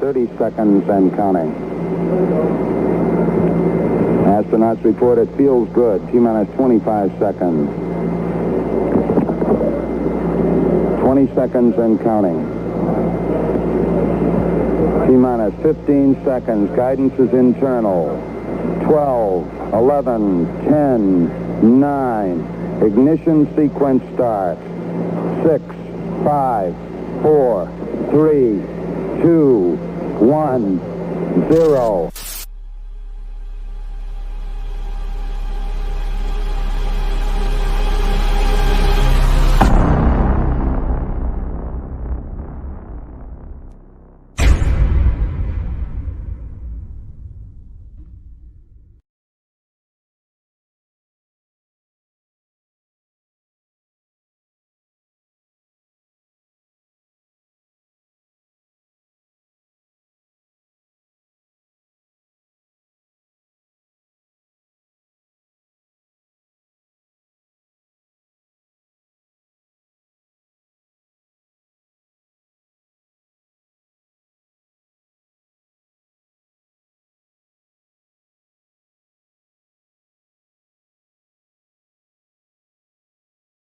30 seconds and counting. Astronauts report it feels good. T-minus 25 seconds. 20 seconds and counting. T-minus 15 seconds. Guidance is internal. 12, 11, 10, 9. Ignition sequence starts. 6, 5, 4, 3, 2, 1, 0.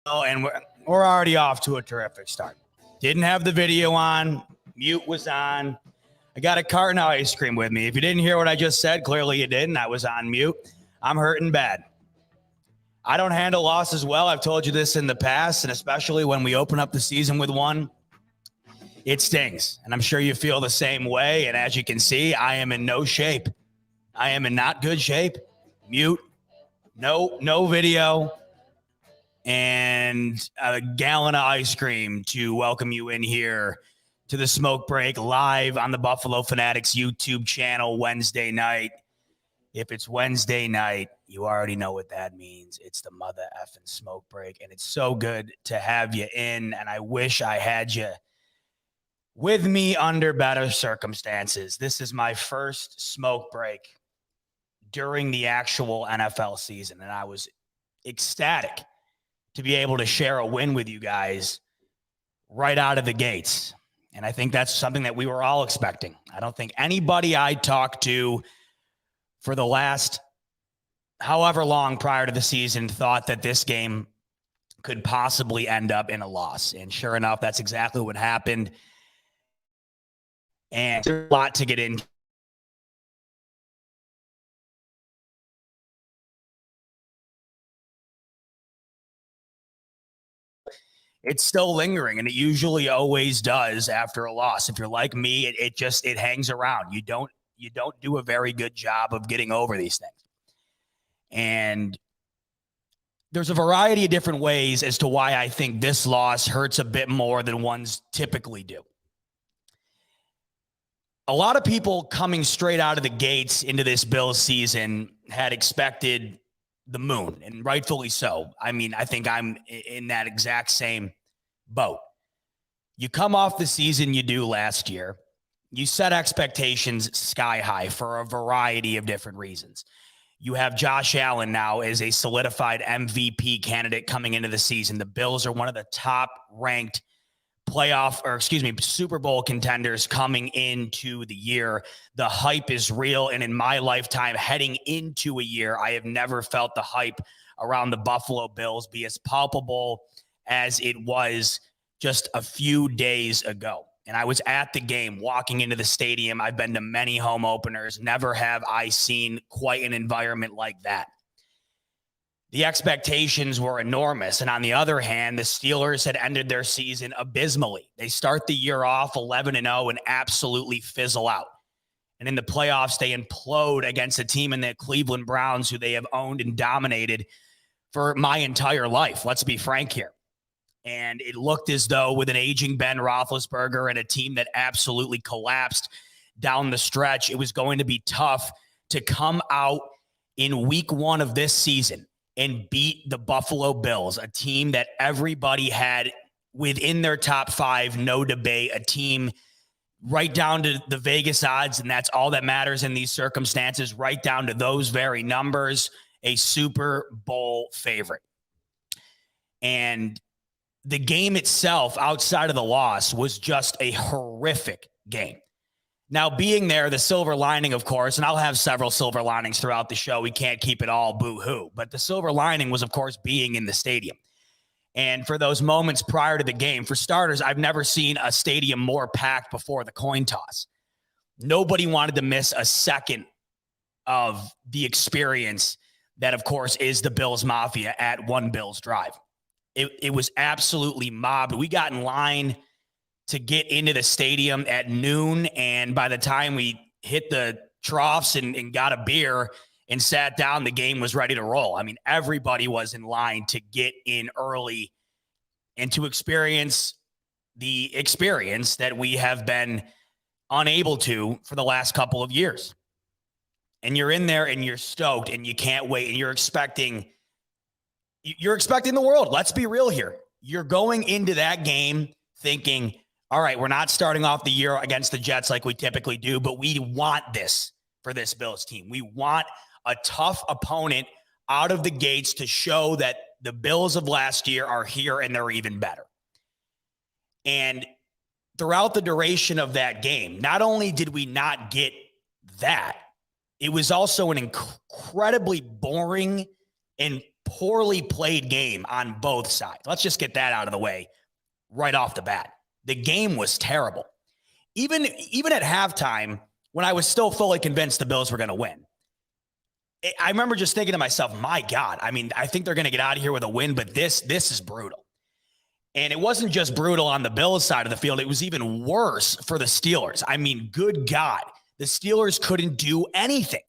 Oh, and we're already off to a terrific start. Didn't have the video on. Mute was on. I got a carton of ice cream with me. If you didn't hear what I just said, clearly you didn't. I was on mute. I'm hurting bad. I don't handle losses well. I've told you this in the past, and especially when we open up the season with one, it stings. And I'm sure you feel the same way. And as you can see, I am in no shape. I am in not good shape. Mute. No video. And a gallon of ice cream to welcome you in here to the Smoke Break live on the Buffalo Fanatics YouTube channel Wednesday night. If it's Wednesday night, you already know what that means. It's the mother effing Smoke Break, and it's so good to have you in, and I wish I had you with me under better circumstances. This is my first Smoke Break during the actual NFL season, and I was ecstatic to be able to share a win with you guys right out of the gates. And I think that's something that we were all expecting. I don't think anybody I talked to for the last however long prior to the season thought that this game could possibly end up in a loss. And sure enough, that's exactly what happened. And there's a lot to get into. It's still lingering, and it usually always does after a loss. If you're like me, it hangs around. You don't do a very good job of getting over these things. And there's a variety of different ways as to why I think this loss hurts a bit more than ones typically do. A lot of people coming straight out of the gates into this Bills season had expected the moon, and rightfully so. I mean, I think I'm in that exact same boat. You come off the season you do last year. You set expectations sky high for a variety of different reasons. You have Josh Allen now as a solidified MVP candidate coming into the season. The Bills are one of the top-ranked Super Bowl contenders coming into the year. The hype is real, and in my lifetime, heading into a year, I have never felt the hype around the Buffalo Bills be as palpable as it was just a few days ago. And I was at the game, walking into the stadium. I've been to many home openers. Never have I seen quite an environment like that. The expectations were enormous. And on the other hand, the Steelers had ended their season abysmally. They start the year off 11-0 and absolutely fizzle out. And in the playoffs, they implode against a team in the Cleveland Browns, who they have owned and dominated for my entire life. Let's be frank here. And it looked as though with an aging Ben Roethlisberger and a team that absolutely collapsed down the stretch, it was going to be tough to come out in week one of this season and beat the Buffalo Bills, a team that everybody had within their top five, no debate, a team right down to the Vegas odds, and that's all that matters in these circumstances, right down to those very numbers, a Super Bowl favorite. And the game itself, outside of the loss, was just a horrific game. Now, being there, the silver lining, of course, and I'll have several silver linings throughout the show. We can't keep it all boo-hoo. But the silver lining was, of course, being in the stadium. And for those moments prior to the game, for starters, I've never seen a stadium more packed before the coin toss. Nobody wanted to miss a second of the experience that, of course, is the Bills Mafia at One Bills Drive. It was absolutely mobbed. We got in line to get into the stadium at noon, and by the time we hit the troughs and got a beer and sat down, the game was ready to roll. I mean, everybody was in line to get in early and to experience the experience that we have been unable to for the last couple of years. And you're in there and you're stoked and you can't wait, and you're expecting the world. Let's be real here. You're going into that game thinking, all right, we're not starting off the year against the Jets like we typically do, but we want this for this Bills team. We want a tough opponent out of the gates to show that the Bills of last year are here and they're even better. And throughout the duration of that game, not only did we not get that, it was also an incredibly boring and poorly played game on both sides. Let's just get that out of the way right off the bat. The game was terrible. Even at halftime, when I was still fully convinced the Bills were going to win, I remember just thinking to myself, my God, I mean, I think they're going to get out of here with a win, but this is brutal. And it wasn't just brutal on the Bills side of the field. It was even worse for the Steelers. I mean, good God, the Steelers couldn't do anything.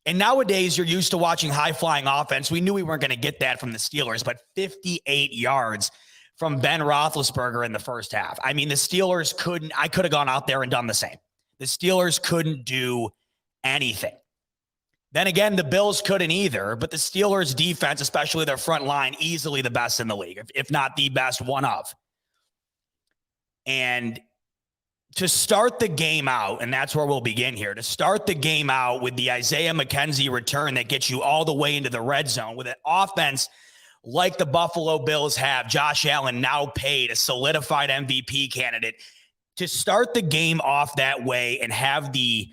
And nowadays, you're used to watching high-flying offense. We knew we weren't going to get that from the Steelers, but 58 yards from Ben Roethlisberger in the first half. I mean, the Steelers I could have gone out there and done the same. The Steelers couldn't do anything. Then again, the Bills couldn't either, but the Steelers defense, especially their front line, easily the best in the league, if not the best, one of. And to start the game out, and that's where we'll begin here, to start the game out with the Isaiah McKenzie return that gets you all the way into the red zone with an offense like the Buffalo Bills have, Josh Allen now paid, a solidified MVP candidate, to start the game off that way and have the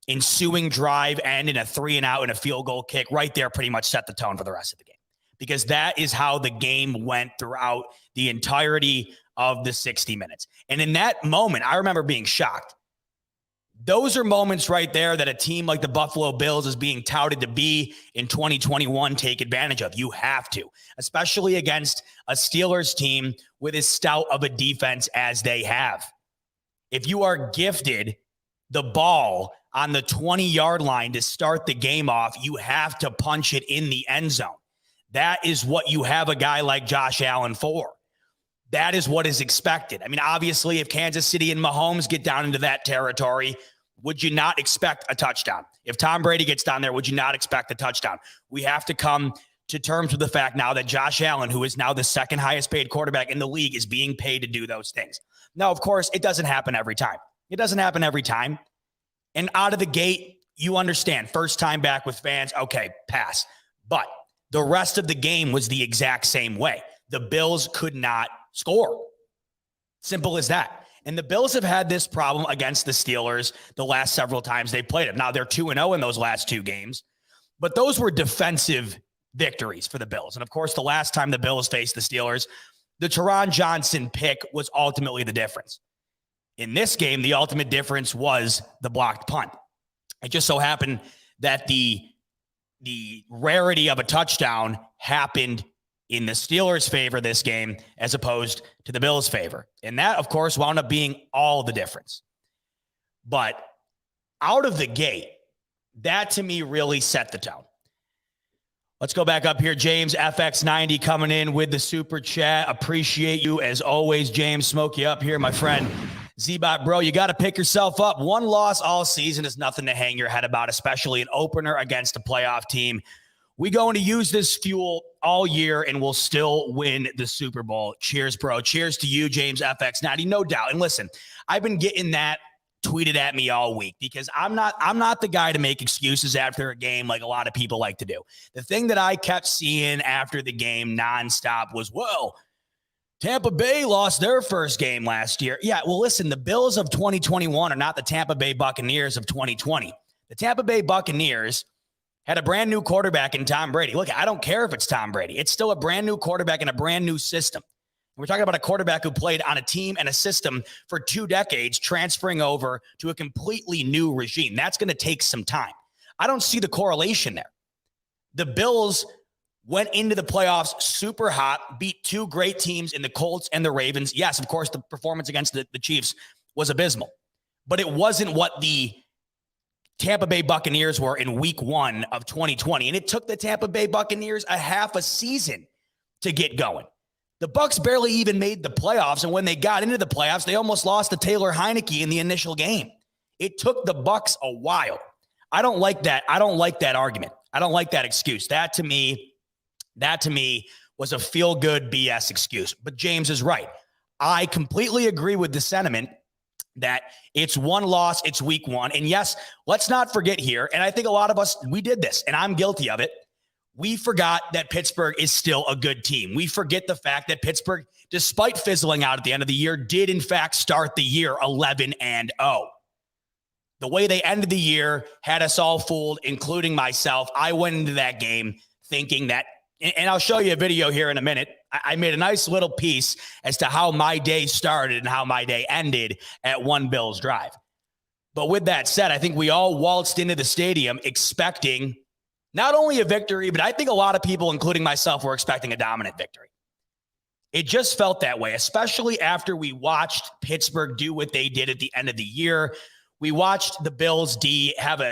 ensuing drive end in a 3-and-out and a field goal kick right there pretty much set the tone for the rest of the game, because that is how the game went throughout the entirety of the 60 minutes. And in that moment, I remember being shocked. Those are moments right there that a team like the Buffalo Bills is being touted to be in 2021 take advantage of. You have to, especially against a Steelers team with as stout of a defense as they have. If you are gifted the ball on the 20-yard line to start the game off, you have to punch it in the end zone. That is what you have a guy like Josh Allen for. That is what is expected. I mean, obviously, if Kansas City and Mahomes get down into that territory, would you not expect a touchdown? If Tom Brady gets down there, would you not expect a touchdown? We have to come to terms with the fact now that Josh Allen, who is now the second highest paid quarterback in the league, is being paid to do those things. Now, of course, it doesn't happen every time. It doesn't happen every time. And out of the gate, you understand, first time back with fans, okay, pass. But the rest of the game was the exact same way. The Bills could not score. Simple as that. And the Bills have had this problem against the Steelers the last several times they played them. Now, they're 2-0 in those last two games, but those were defensive victories for the Bills. And, of course, the last time the Bills faced the Steelers, the Teron Johnson pick was ultimately the difference. In this game, the ultimate difference was the blocked punt. It just so happened that the rarity of a touchdown happened in the Steelers' favor this game as opposed to the Bills' favor. And that, of course, wound up being all the difference. But out of the gate, that to me really set the tone. Let's go back up here. James FX90 coming in with the super chat. Appreciate you as always, James. Smoke you up here, my friend. Z-Bot, bro, you got to pick yourself up. One loss all season is nothing to hang your head about, especially an opener against a playoff team. We going to use this fuel all year and we'll still win the Super Bowl. Cheers, bro. Cheers to you, James FX90, no doubt. And listen, I've been getting that tweeted at me all week because I'm not the guy to make excuses after a game like a lot of people like to do. The thing that I kept seeing after the game nonstop was, whoa, Tampa Bay lost their first game last year. Yeah, well, listen, the Bills of 2021 are not the Tampa Bay Buccaneers of 2020. The Tampa Bay Buccaneers had a brand new quarterback in Tom Brady. Look, I don't care if it's Tom Brady. It's still a brand new quarterback in a brand new system. We're talking about a quarterback who played on a team and a system for 2 decades, transferring over to a completely new regime. That's going to take some time. I don't see the correlation there. The Bills went into the playoffs super hot, beat 2 great teams in the Colts and the Ravens. Yes, of course, the performance against the Chiefs was abysmal, but it wasn't what the Tampa Bay Buccaneers were in week 1 of 2020. And it took the Tampa Bay Buccaneers a half a season to get going. The Bucs barely even made the playoffs, and when they got into the playoffs, they almost lost to Taylor Heineke in the initial game. It took the Bucs a while. I don't like that. I don't like that argument. I don't like that excuse. That to me was a feel-good BS excuse. But James is right. I completely agree with the sentiment that it's 1 loss, it's week 1. And yes, let's not forget here, and I think a lot of us, we did this, and I'm guilty of it. We forgot that Pittsburgh is still a good team. We forget the fact that Pittsburgh, despite fizzling out at the end of the year, did in fact start the year 11-0. The way they ended the year had us all fooled, including myself. I went into that game thinking that, and I'll show you a video here in a minute. I made a nice little piece as to how my day started and how my day ended at one Bills drive. But with that said, I think we all waltzed into the stadium expecting not only a victory, but I think a lot of people, including myself, were expecting a dominant victory. It just felt that way, especially after we watched Pittsburgh do what they did at the end of the year. We watched the Bills D have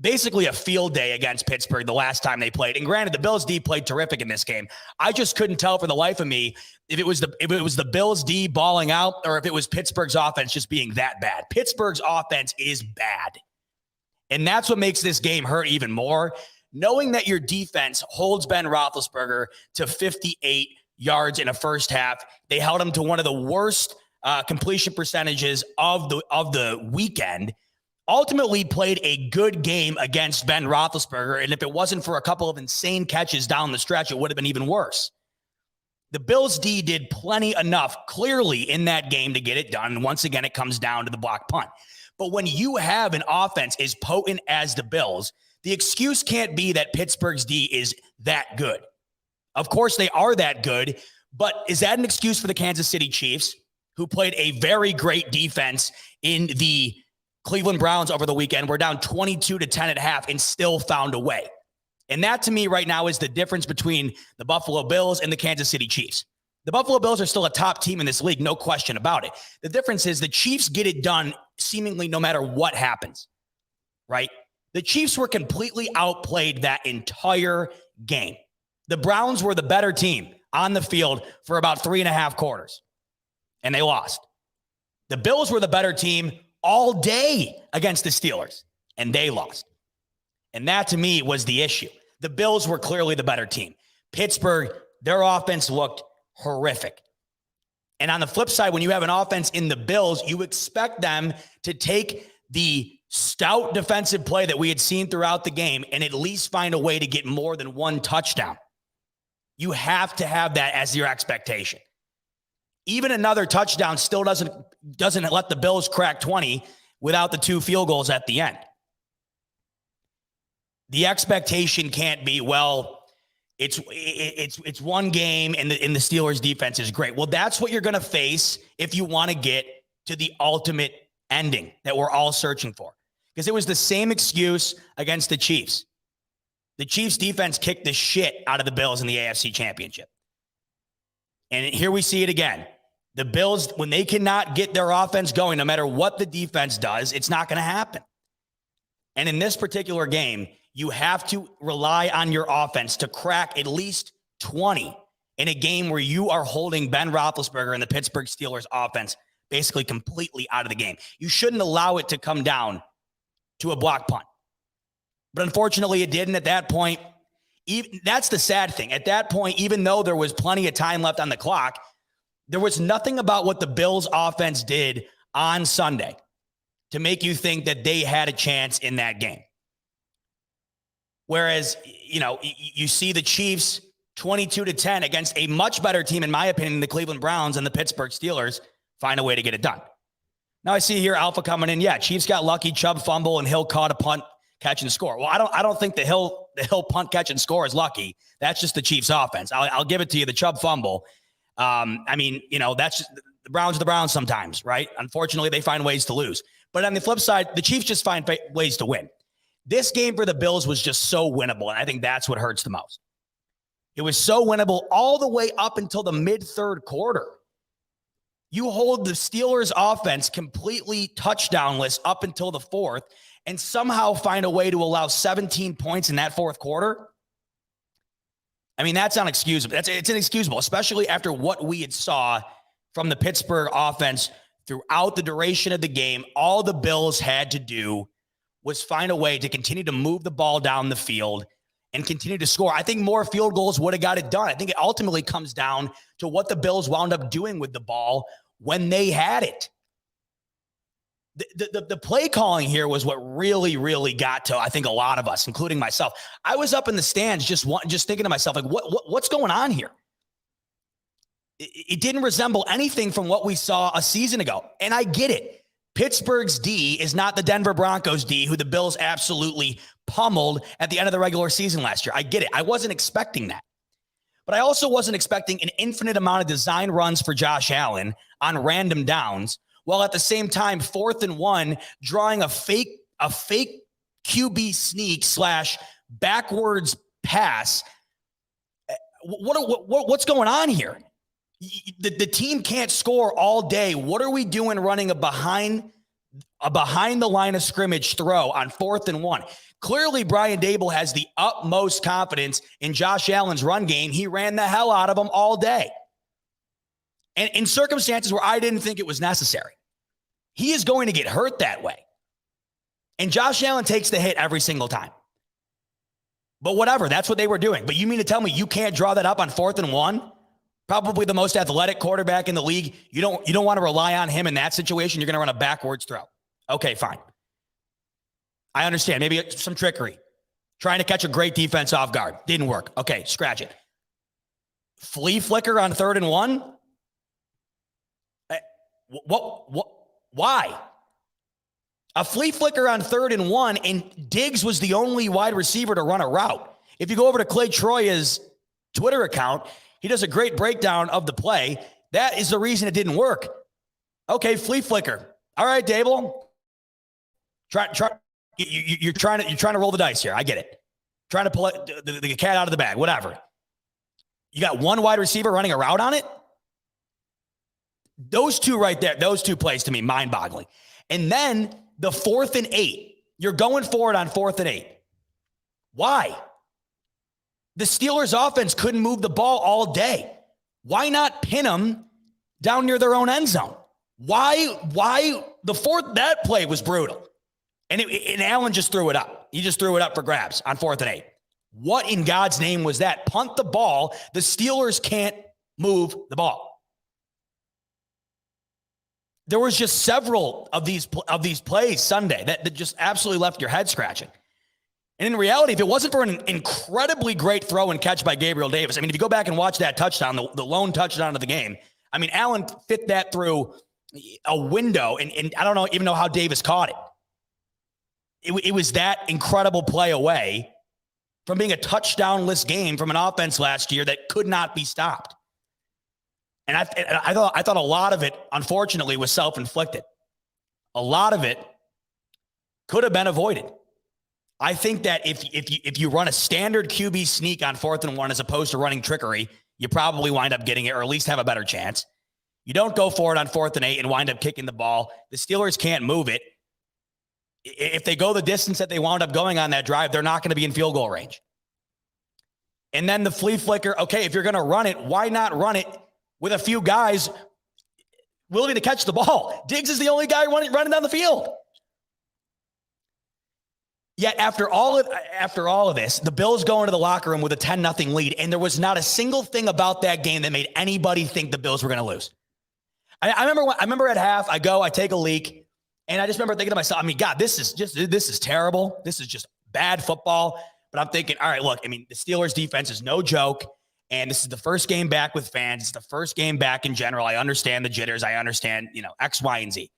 basically a field day against Pittsburgh the last time they played. And granted, the Bills D played terrific in this game. I just couldn't tell for the life of me if it was the Bills D balling out or if it was Pittsburgh's offense just being that bad. Pittsburgh's offense is bad. And that's what makes this game hurt even more. Knowing that your defense holds Ben Roethlisberger to 58 yards in a first half. They held him to one of the worst completion percentages of the weekend. Ultimately played a good game against Ben Roethlisberger. And if it wasn't for a couple of insane catches down the stretch, it would have been even worse. The Bills D did plenty enough clearly in that game to get it done. And once again, it comes down to the block punt. But when you have an offense as potent as the Bills, the excuse can't be that Pittsburgh's D is that good. Of course, they are that good, but is that an excuse for the Kansas City Chiefs, who played a very great defense in the Cleveland Browns over the weekend? We're down 22-10 at half and still found a way. And that to me right now is the difference between the Buffalo Bills and the Kansas City Chiefs. The Buffalo Bills are still a top team in this league, no question about it. The difference is the Chiefs get it done seemingly no matter what happens, right? The Chiefs were completely outplayed that entire game. The Browns were the better team on the field for about 3.5 quarters, and they lost. The Bills were the better team all day against the Steelers, and they lost. And that, to me, was the issue. The Bills were clearly the better team. Pittsburgh, their offense looked horrific. And on the flip side, when you have an offense in the Bills, you expect them to take the stout defensive play that we had seen throughout the game and at least find a way to get more than 1 touchdown. You have to have that as your expectation. Even another touchdown still doesn't let the Bills crack 20 without the 2 field goals at the end. The expectation can't be, well, it's one game and the Steelers defense is great. Well, that's what you're going to face if you want to get to the ultimate ending that we're all searching for. Because it was the same excuse against the Chiefs. The Chiefs defense kicked the shit out of the Bills in the AFC Championship. And here we see it again. The Bills, when they cannot get their offense going, no matter what the defense does, it's not going to happen. And in this particular game, you have to rely on your offense to crack at least 20 in a game where you are holding Ben Roethlisberger and the Pittsburgh Steelers offense basically completely out of the game. You shouldn't allow it to come down to a block punt. But unfortunately, it didn't at that point. That's the sad thing. At that point, even though there was plenty of time left on the clock, there was nothing about what the Bills offense did on Sunday to make you think that they had a chance in that game. Whereas, you see the Chiefs 22-10 against a much better team, in my opinion, the Cleveland Browns and the Pittsburgh Steelers, find a way to get it done. Now I see here Alpha coming in. Yeah, Chiefs got lucky. Chubb fumble and Hill caught a punt, catch and score. Well, I don't think the Hill punt, catch and score is lucky. That's just the Chiefs offense. I'll give it to you. The Chubb fumble. That's just, the Browns are the Browns sometimes, right? Unfortunately, they find ways to lose. But on the flip side, the Chiefs just find ways to win. This game for the Bills was just so winnable, and I think that's what hurts the most. It was so winnable all the way up until the mid-third quarter. You hold the Steelers' offense completely touchdownless up until the fourth and somehow find a way to allow 17 points in that fourth quarter. I mean, that's unexcusable. It's inexcusable, especially after what we had saw from the Pittsburgh offense throughout the duration of the game. All the Bills had to do was find a way to continue to move the ball down the field and continue to score. I think more field goals would have got it done. I think it ultimately comes down to what the Bills wound up doing with the ball when they had it. The play calling here was what really, really got to, I think, a lot of us, including myself. I was up in the stands just thinking to myself, like, what's going on here? It didn't resemble anything from what we saw a season ago. And I get it. Pittsburgh's D is not the Denver Broncos D, who the Bills absolutely pummeled at the end of the regular season last year. I get it. I wasn't expecting that. But I also wasn't expecting an infinite amount of design runs for Josh Allen on random downs, while at the same time, 4th and 1, drawing a fake QB sneak / backwards pass. What's going on here? The team can't score all day. What are we doing running a behind the line of scrimmage throw on 4th and 1? Clearly, Brian Daboll has the utmost confidence in Josh Allen's run game. He ran the hell out of him all day. And in circumstances where I didn't think it was necessary. He is going to get hurt that way. And Josh Allen takes the hit every single time. But whatever, that's what they were doing. But you mean to tell me you can't draw that up on 4th and 1? Probably the most athletic quarterback in the league. You don't want to rely on him in that situation. You're going to run a backwards throw. Okay, fine. I understand. Maybe some trickery. Trying to catch a great defense off guard. Didn't work. Okay, scratch it. Flea flicker on 3rd and 1? What? Why? A flea flicker on 3rd and 1, and Diggs was the only wide receiver to run a route. If you go over to Clay Troya's Twitter account, he does a great breakdown of the play. That is the reason it didn't work. Okay, flea flicker. All right, Daboll. You're trying to roll the dice here. I get it. Trying to pull the cat out of the bag. Whatever. You got one wide receiver running a route on it. Those two right there. Those two plays to me mind-boggling. And then the 4th and 8. You're going for it on 4th and 8. Why? The Steelers offense couldn't move the ball all day. Why not pin them down near their own end zone? Why the 4th, that play was brutal. And Allen just threw it up. He just threw it up for grabs on 4th and 8. What in God's name was that? Punt the ball. The Steelers can't move the ball. There was just several of these plays Sunday that just absolutely left your head scratching. And in reality, if it wasn't for an incredibly great throw and catch by Gabriel Davis, I mean, if you go back and watch that touchdown, the lone touchdown of the game, I mean, Allen fit that through a window, and I don't even know how Davis caught it. It was that incredible play away from being a touchdownless game from an offense last year that could not be stopped. And I thought a lot of it, unfortunately, was self-inflicted. A lot of it could have been avoided. I think that if you run a standard QB sneak on 4th and 1 as opposed to running trickery, you probably wind up getting it, or at least have a better chance. You don't go for it on 4th and 8 and wind up kicking the ball. The Steelers can't move it. If they go the distance that they wound up going on that drive, they're not going to be in field goal range. And then the flea flicker, okay, if you're going to run it, why not run it with a few guys willing to catch the ball? Diggs is the only guy running down the field. Yet after all of this, the Bills go into the locker room with a 10-0 lead, and there was not a single thing about that game that made anybody think the Bills were going to lose. I remember at half, I take a leak, and I just remember thinking to myself, I mean, God, this is terrible. This is just bad football. But I'm thinking, all right, look, I mean, the Steelers defense is no joke. And this is the first game back with fans. It's the first game back in general. I understand the jitters. I understand, X, Y, and Z.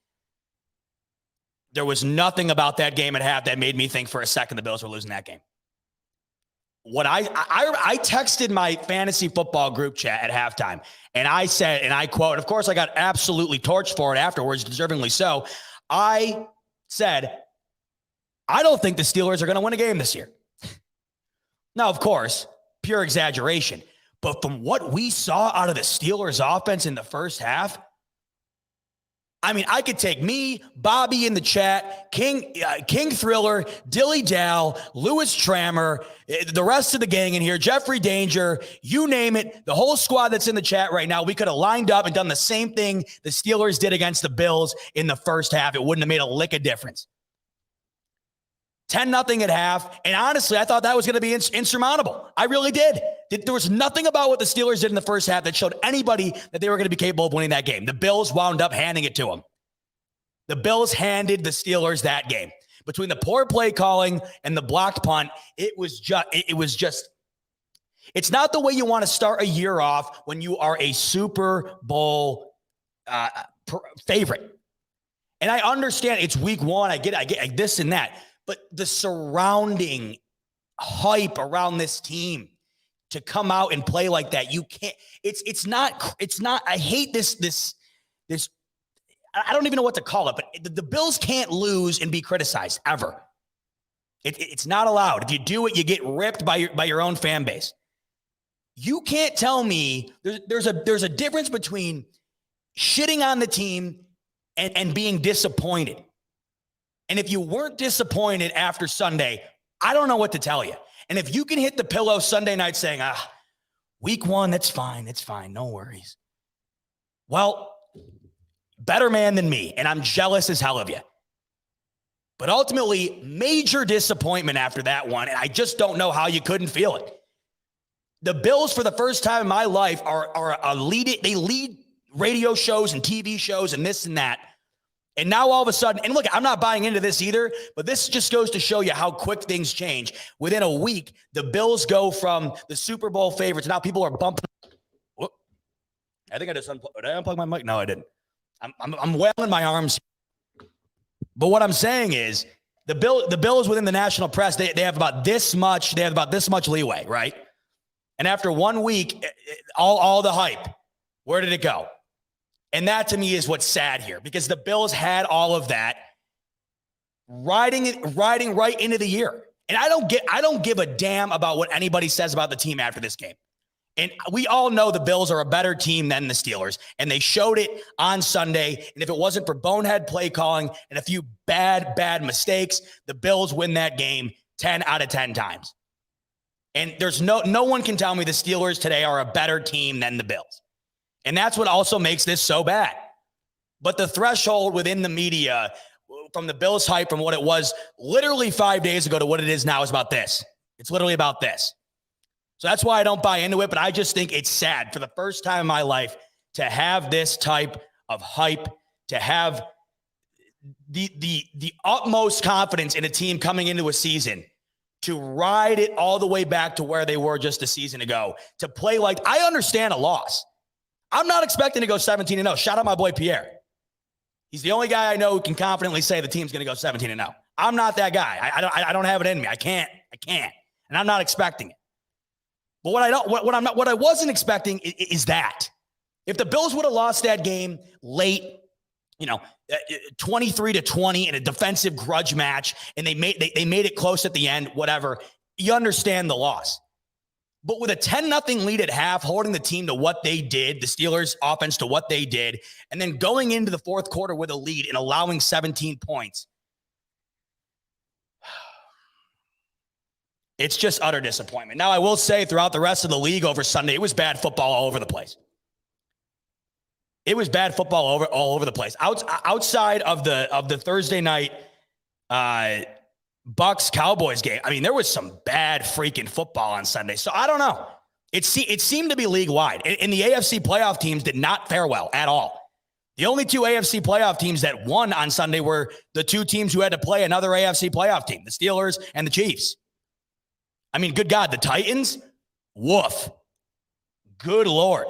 There was nothing about that game at half that made me think for a second the Bills were losing that game. What I texted my fantasy football group chat at halftime, and I said, and I quote, of course, I got absolutely torched for it afterwards, deservingly so. I said, I don't think the Steelers are going to win a game this year. Now, of course, pure exaggeration. But from what we saw out of the Steelers offense in the first half, I mean, I could take me, Bobby in the chat, King Thriller, Dilly Dow, Louis Trammer, the rest of the gang in here, Jeffrey Danger, you name it, the whole squad that's in the chat right now, we could have lined up and done the same thing the Steelers did against the Bills in the first half. It wouldn't have made a lick of difference. 10-0 at half. And honestly, I thought that was going to be insurmountable. I really did. There was nothing about what the Steelers did in the first half that showed anybody that they were going to be capable of winning that game. The Bills wound up handing it to them. The Bills handed the Steelers that game. Between the poor play calling and the blocked punt, it was just, it's not the way you want to start a year off when you are a Super Bowl favorite. And I understand it's week one. I get this and that. But the surrounding hype around this team to come out and play like that, you can't, it's not, I hate this, I don't even know what to call it, but the Bills can't lose and be criticized ever. It's not allowed. If you do it, you get ripped by your own fan base. You can't tell me there's a difference between shitting on the team and being disappointed. And if you weren't disappointed after Sunday, I don't know what to tell you. And if you can hit the pillow Sunday night saying, week one, that's fine. It's fine. No worries. Well, better man than me. And I'm jealous as hell of you. But ultimately, major disappointment after that one. And I just don't know how you couldn't feel it. The Bills, for the first time in my life, are they lead radio shows and TV shows and this and that. And now all of a sudden, and look, I'm not buying into this either, but this just goes to show you how quick things change. Within a week, the Bills go from the Super Bowl favorites. Now people are bumping. Whoop. I think I just unplugged. Did I unplug my mic? No, I didn't. I'm wailing my arms. But what I'm saying is the Bills within the national press, they have about this much leeway, right? And after 1 week, all the hype, where did it go? And that to me is what's sad here, because the Bills had all of that riding right into the year. And I don't give a damn about what anybody says about the team after this game. And we all know the Bills are a better team than the Steelers, and they showed it on Sunday. And if it wasn't for bonehead play calling and a few bad mistakes, the Bills win that game 10 out of 10 times. And there's no one can tell me the Steelers today are a better team than the Bills. And that's what also makes this so bad. But the threshold within the media from the Bills hype from what it was literally 5 days ago to what it is now is about this. It's literally about this. So that's why I don't buy into it, but I just think it's sad for the first time in my life to have this type of hype, to have the utmost confidence in a team coming into a season, to ride it all the way back to where they were just a season ago, to play like, I understand a loss. I'm not expecting to go 17-0. Shout out my boy Pierre. He's the only guy I know who can confidently say the team's going to go 17-0. I'm not that guy. I don't have it in me. I can't. And I'm not expecting it. But what I wasn't expecting is that if the Bills would have lost that game late, 23-20 in a defensive grudge match, and they made it close at the end, whatever, you understand the loss. But with a 10-0 lead at half, holding the team to what they did, the Steelers offense to what they did, and then going into the fourth quarter with a lead and allowing 17 points, it's just utter disappointment. Now, I will say throughout the rest of the league over Sunday, it was bad football all over the place. It was bad football all over the place. Outside of the Thursday night Bucks Cowboys game, I mean, there was some bad freaking football on Sunday. So I don't know. It seemed to be league wide, and the AFC playoff teams did not fare well at all. The only two AFC playoff teams that won on Sunday were the two teams who had to play another AFC playoff team, the Steelers and the Chiefs. I mean, good God, the Titans, woof. Good Lord.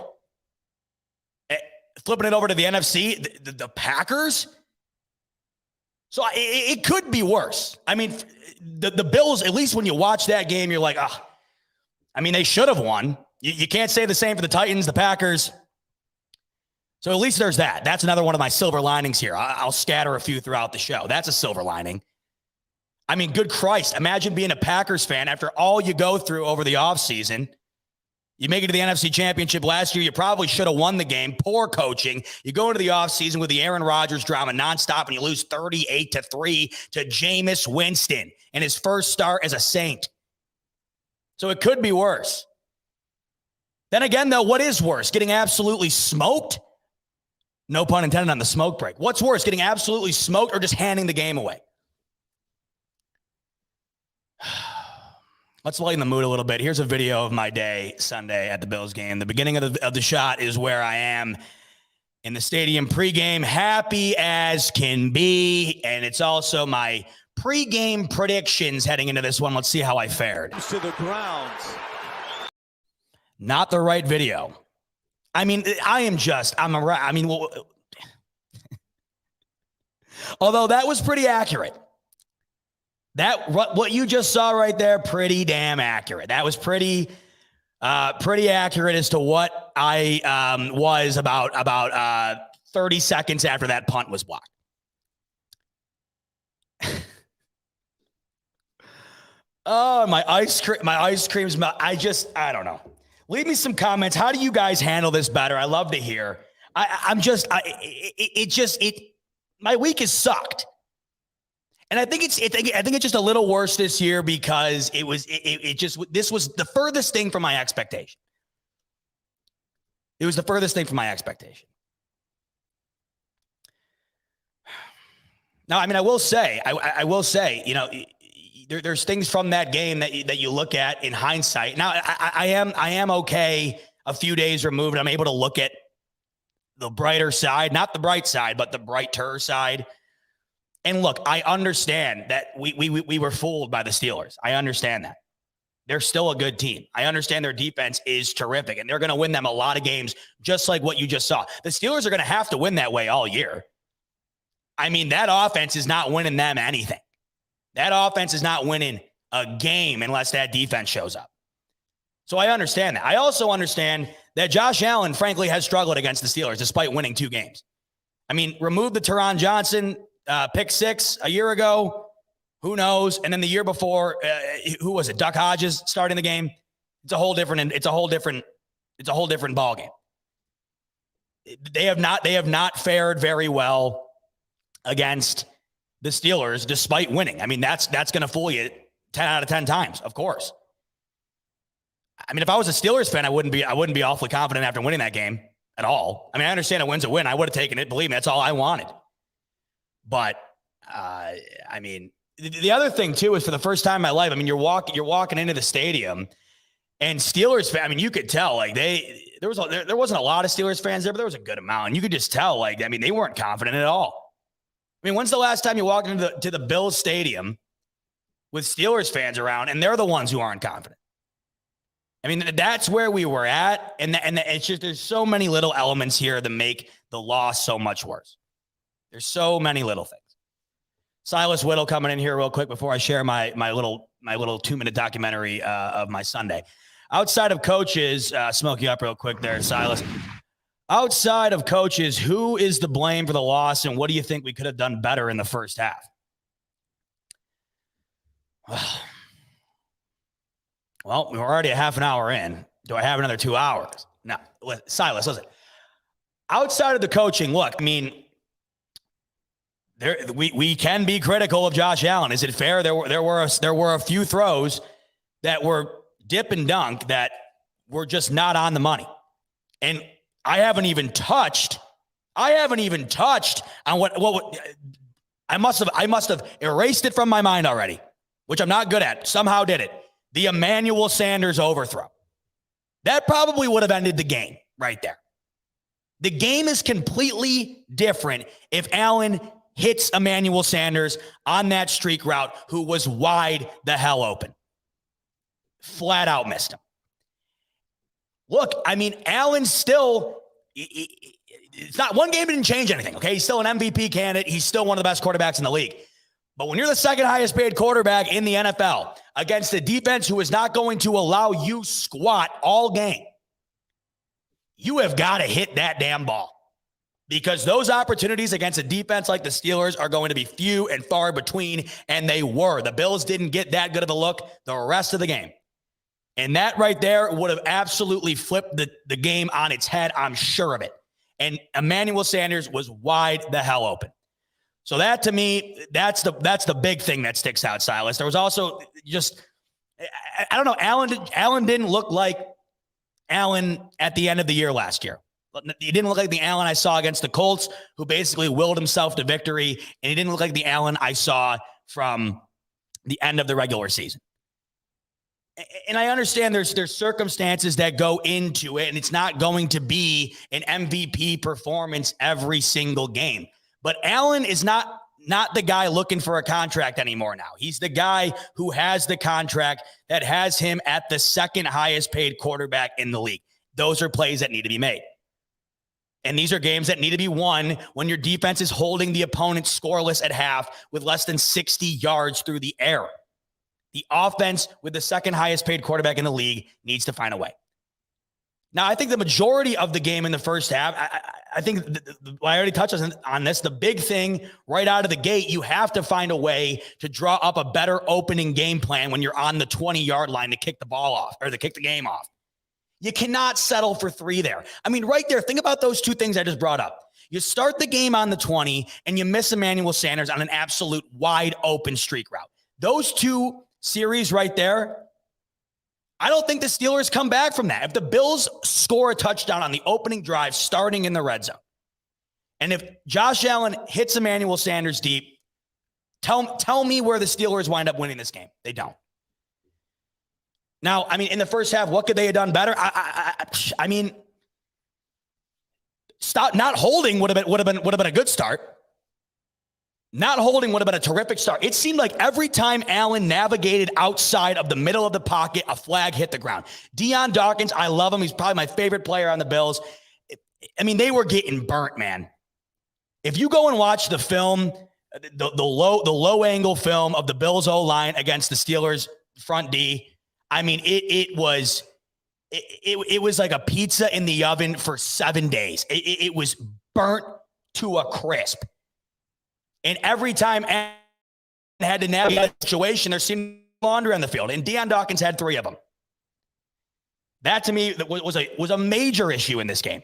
Flipping it over to the NFC, the Packers. So it could be worse. I mean, the Bills, at least when you watch that game, you're like, oh, I mean, they should have won. You can't say the same for the Titans, the Packers. So at least there's that. That's another one of my silver linings here. I'll scatter a few throughout the show. That's a silver lining. I mean, good Christ. Imagine being a Packers fan after all you go through over the offseason. You make it to the NFC Championship last year. You probably should have won the game. Poor coaching. You go into the offseason with the Aaron Rodgers drama nonstop, and you lose 38-3 to Jameis Winston in his first start as a Saint. So it could be worse. Then again, though, what is worse? Getting absolutely smoked? No pun intended on the smoke break. What's worse, getting absolutely smoked or just handing the game away? Let's lighten the mood a little bit. Here's a video of my day Sunday at the Bills game. The beginning of the shot is where I am in the stadium pregame, happy as can be. And it's also my pregame predictions heading into this one. Let's see how I fared. To the ground. Not the right video. I mean, although that was pretty accurate. What you just saw right there, pretty damn accurate. That was pretty accurate as to what I was about 30 seconds after that punt was blocked. Oh, my ice cream's melt. I don't know. Leave me some comments. How do you guys handle this better? I love to hear. My week has sucked. And I think it's just a little worse this year because this was the furthest thing from my expectation. It was the furthest thing from my expectation. Now, I mean, I will say, you know, there's things from that game that you look at in hindsight. Now, I am okay a few days removed. I'm able to look at the brighter side, not the bright side, but the brighter side. And look, I understand that we were fooled by the Steelers. I understand that. They're still a good team. I understand their defense is terrific, and they're going to win them a lot of games, just like what you just saw. The Steelers are going to have to win that way all year. I mean, that offense is not winning them anything. That offense is not winning a game unless that defense shows up. So I understand that. I also understand that Josh Allen, frankly, has struggled against the Steelers despite winning 2 games. I mean, remove the Teron Johnson pick 6 a year ago. Who knows? And then the year before, who was it? Duck Hodges starting the game. It's a whole different ball game. They have not fared very well against the Steelers despite winning. I mean, that's going to fool you 10 out of 10 times, of course. I mean, if I was a Steelers fan, I wouldn't be awfully confident after winning that game at all. I mean, I understand a win's a win. I would have taken it. Believe me, that's all I wanted. But I mean, the other thing too is for the first time in my life, I mean, you're walking into the stadium, and Steelers fan. I mean, you could tell like there wasn't a lot of Steelers fans there, but there was a good amount, and you could just tell like I mean they weren't confident at all. I mean, when's the last time you walked into the Bills stadium with Steelers fans around, and they're the ones who aren't confident? I mean, that's where we were at, and it's just there's so many little elements here that make the loss so much worse. There's so many little things. Silas Whittle coming in here real quick before I share my little 2-minute documentary of my Sunday. Outside of coaches, smoke you up real quick there, Silas. Outside of coaches, who is to blame for the loss, and what do you think we could have done better in the first half? Well, we're already a half an hour in. Do I have another 2 hours? No. Silas, listen. Outside of the coaching, look, I mean, we can be critical of Josh Allen. Is it fair? There were a few throws that were dip and dunk that were just not on the money. And I haven't even touched on what I must have erased it from my mind already, which I'm not good at. Somehow did it. The Emmanuel Sanders overthrow. That probably would have ended the game right there. The game is completely different if Allen hits Emmanuel Sanders on that streak route, who was wide the hell open. Flat out missed him. look, I mean, Allen still, it's not one game didn't change anything. Okay. He's still an MVP candidate. He's still one of the best quarterbacks in the league. But when you're the second highest paid quarterback in the NFL against a defense who is not going to allow you squat all game, you have got to hit that damn ball. Because those opportunities against a defense like the Steelers are going to be few and far between, and they were. The Bills didn't get that good of a look the rest of the game. And that right there would have absolutely flipped the game on its head, I'm sure of it. And Emmanuel Sanders was wide the hell open. So that, to me, that's the big thing that sticks out, Silas. There was also just, I don't know, Allen didn't look like Allen at the end of the year last year. He didn't look like the Allen I saw against the Colts, who basically willed himself to victory. And he didn't look like the Allen I saw from the end of the regular season. And I understand there's circumstances that go into it, and it's not going to be an MVP performance every single game. But Allen is not the guy looking for a contract anymore now. He's the guy who has the contract that has him at the second highest paid quarterback in the league. Those are plays that need to be made. And these are games that need to be won when your defense is holding the opponent scoreless at half with less than 60 yards through the air. The offense with the second highest paid quarterback in the league needs to find a way. Now, I think the majority of the game in the first half, I think I already touched on this. The big thing right out of the gate, you have to find a way to draw up a better opening game plan when you're on the 20-yard line to kick the ball off or to kick the game off. You cannot settle for 3 there. I mean, right there, think about those two things I just brought up. You start the game on the 20 and you miss Emmanuel Sanders on an absolute wide open streak route. Those two series right there, I don't think the Steelers come back from that. If the Bills score a touchdown on the opening drive starting in the red zone, and if Josh Allen hits Emmanuel Sanders deep, tell me where the Steelers wind up winning this game. They don't. Now, I mean, in the first half, what could they have done better? I mean, not holding would have been a good start. Not holding would have been a terrific start. It seemed like every time Allen navigated outside of the middle of the pocket, a flag hit the ground. Deion Dawkins, I love him. He's probably my favorite player on the Bills. I mean, they were getting burnt, man. If you go and watch the film, the low angle film of the Bills O-line against the Steelers front D, I mean, it was like a pizza in the oven for 7 days. It was burnt to a crisp. And every time Allen had to navigate a situation, there seemed laundry on the field. And Deion Dawkins had 3 of them. That, to me, was a major issue in this game.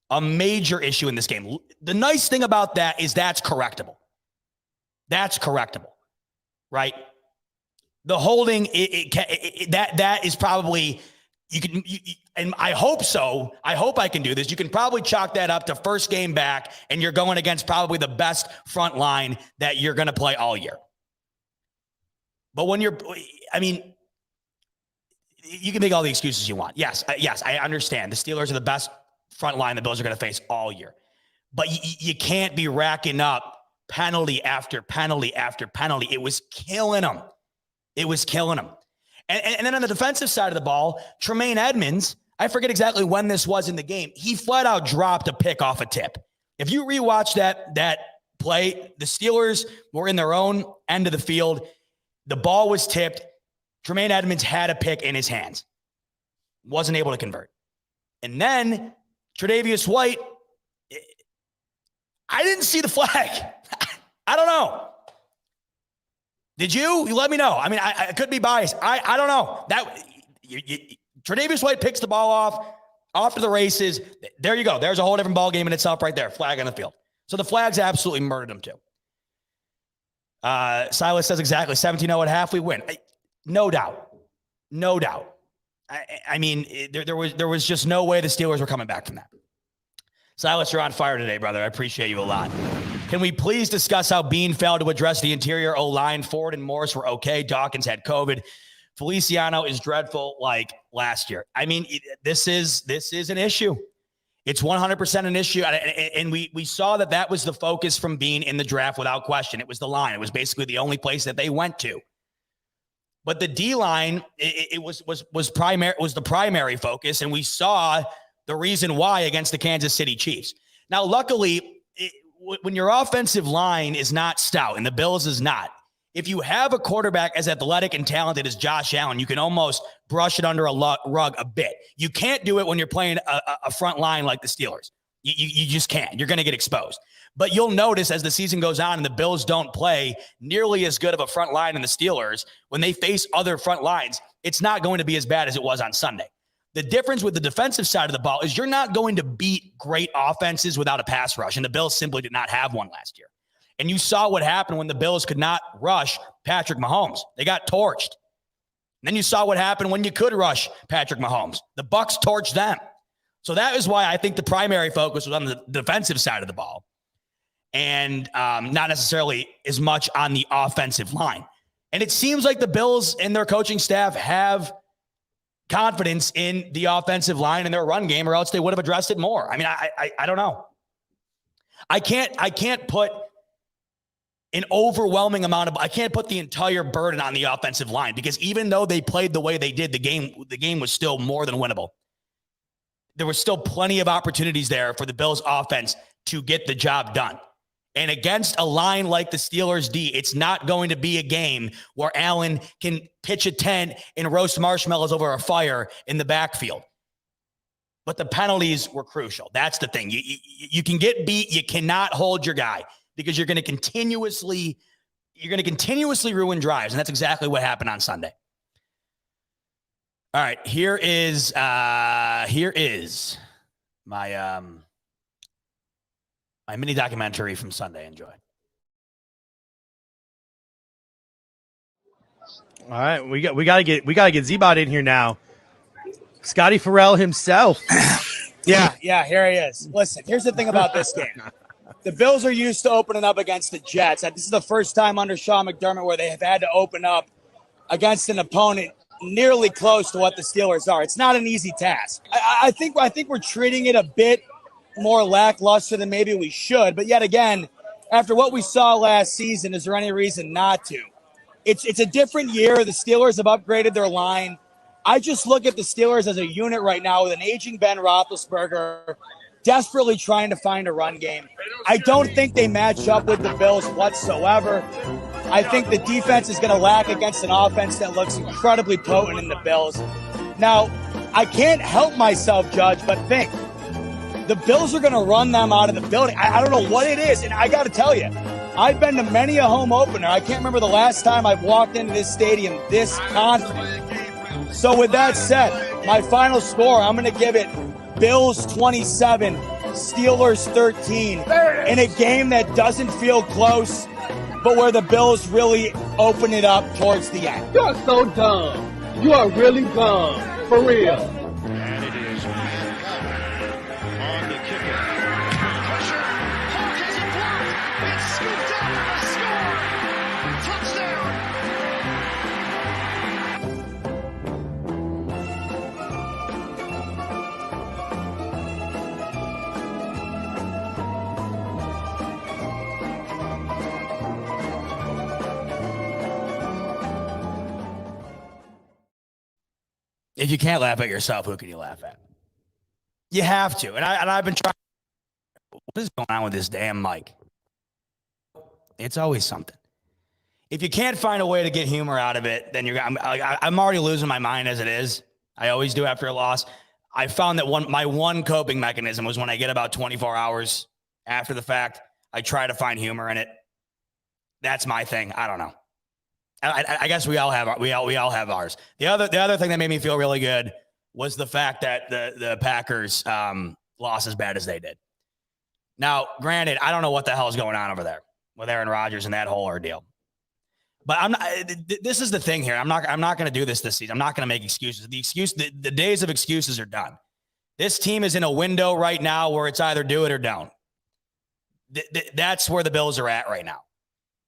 A major issue in this game. The nice thing about that is that's correctable. That's correctable, right? The holding, that is probably, and I hope so. I hope I can do this. You can probably chalk that up to first game back, and you're going against probably the best front line that you're going to play all year. But when you can make all the excuses you want. Yes, I understand. The Steelers are the best front line the Bills are going to face all year. But you can't be racking up penalty after penalty after penalty. It was killing them. It was killing them. And then on the defensive side of the ball, Tremaine Edmonds, I forget exactly when this was in the game, he flat out dropped a pick off a tip. If you rewatch that play, the Steelers were in their own end of the field. The ball was tipped. Tremaine Edmonds had a pick in his hands. Wasn't able to convert. And then Tre'Davious White, I didn't see the flag. I don't know. Did you? You let me know. I mean, I could be biased. I don't know. Tre'Davious White picks the ball off to the races. There you go. There's a whole different ball game in itself right there. Flag on the field. So the flags absolutely murdered him too. Silas says exactly 17-0 at half. We win. No doubt. No doubt. I mean, there was just no way the Steelers were coming back from that. Silas, you're on fire today, brother. I appreciate you a lot. Can we please discuss how Bean failed to address the interior O-line? Ford and Morris were okay. Dawkins had COVID. Feliciano is dreadful like last year. I mean, this is an issue. It's 100% an issue. And we saw that was the focus from Bean in the draft without question. It was the line. It was basically the only place that they went to. But the D line, it was the primary focus, and we saw the reason why against the Kansas City Chiefs. Now, luckily, when your offensive line is not stout, and the Bills is not, if you have a quarterback as athletic and talented as Josh Allen, you can almost brush it under a rug a bit. You can't do it when you're playing a front line like the Steelers. You just can't. You're going to get exposed. But you'll notice as the season goes on and the Bills don't play nearly as good of a front line in the Steelers, when they face other front lines, it's not going to be as bad as it was on Sunday. The difference with the defensive side of the ball is you're not going to beat great offenses without a pass rush, and the Bills simply did not have one last year. And you saw what happened when the Bills could not rush Patrick Mahomes. They got torched. And then you saw what happened when you could rush Patrick Mahomes. The Bucs torched them. So that is why I think the primary focus was on the defensive side of the ball and not necessarily as much on the offensive line. And it seems like the Bills and their coaching staff have confidence in the offensive line and their run game, or else they would have addressed it more. I mean, I don't know. I can't put an overwhelming amount of, I can't put the entire burden on the offensive line, because even though they played the way they did, the game was still more than winnable. There was still plenty of opportunities there for the Bills offense to get the job done. And against a line like the Steelers D, it's not going to be a game where Allen can pitch a tent and roast marshmallows over a fire in the backfield. But the penalties were crucial. That's the thing. You can get beat. You cannot hold your guy, because you're going to continuously ruin drives. And that's exactly what happened on Sunday. All right, here is my my mini documentary from Sunday. Enjoy. All right, we gotta get Z-Bot in here now. Scotty Farrell himself. Yeah, here he is. Listen, here's the thing about this game. The Bills are used to opening up against the Jets. This is the first time under Sean McDermott where they have had to open up against an opponent nearly close to what the Steelers are. It's not an easy task. I think we're treating it a bit more lackluster than maybe we should. But yet again, after what we saw last season, is there any reason not to? It's a different year. The Steelers have upgraded their line. I just look at the Steelers as a unit right now with an aging Ben Roethlisberger, desperately trying to find a run game. I don't think they match up with the Bills whatsoever. I think the defense is going to lack against an offense that looks incredibly potent in the Bills. Now, I can't help myself, Judge, but think. The Bills are going to run them out of the building. I don't know what it is, and I got to tell you, I've been to many a home opener. I can't remember the last time I've walked into this stadium this confident. So with that said, my final score, I'm going to give it Bills 27, Steelers 13, in a game that doesn't feel close, but where the Bills really open it up towards the end. You are so dumb. You are really dumb. For real. And it is on the kicker. Pressure. Hawk has it blocked. It's scooped up and a score. Touchdown. If you can't laugh at yourself, who can you laugh at? You have to. And I've been trying. What is going on with this damn mic? It's always something. If you can't find a way to get humor out of it, then I'm already losing my mind as it is. I always do after a loss. I found that my one coping mechanism was when I get about 24 hours after the fact, I try to find humor in it. That's my thing. I don't know. I guess we all have ours. The other thing that made me feel really good was the fact that the Packers lost as bad as they did. Now, granted, I don't know what the hell is going on over there with Aaron Rodgers and that whole ordeal. But I'm not. This is the thing here. I'm not going to do this season. I'm not going to make excuses. The days of excuses are done. This team is in a window right now where it's either do it or don't. That's where the Bills are at right now,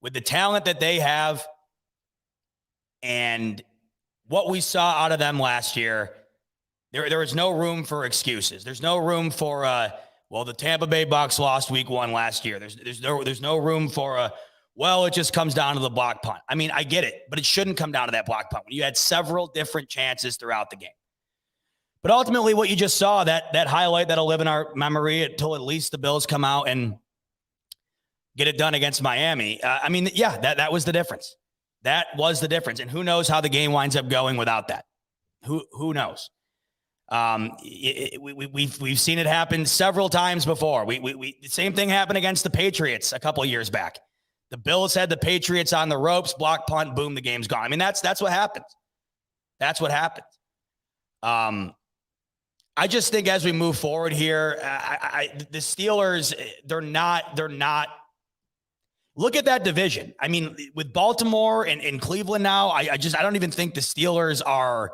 with the talent that they have. And what we saw out of them last year, there is no room for excuses. There's no room for, the Tampa Bay Bucs lost week 1 last year. There's no room for, well, it just comes down to the block punt. I mean, I get it, but it shouldn't come down to that block punt when you had several different chances throughout the game. But ultimately, what you just saw, that highlight that'll live in our memory until at least the Bills come out and get it done against Miami. I mean, yeah, that was the difference. That was the difference. And who knows how the game winds up going without that? Who knows? We've seen it happen several times before. The same thing happened against the Patriots a couple of years back. The Bills had the Patriots on the ropes, block punt, boom, the game's gone. I mean, that's what happens. That's what happens. I just think as we move forward here, the Steelers, they're not. Look at that division. I mean, with Baltimore and Cleveland now, I don't even think the Steelers are.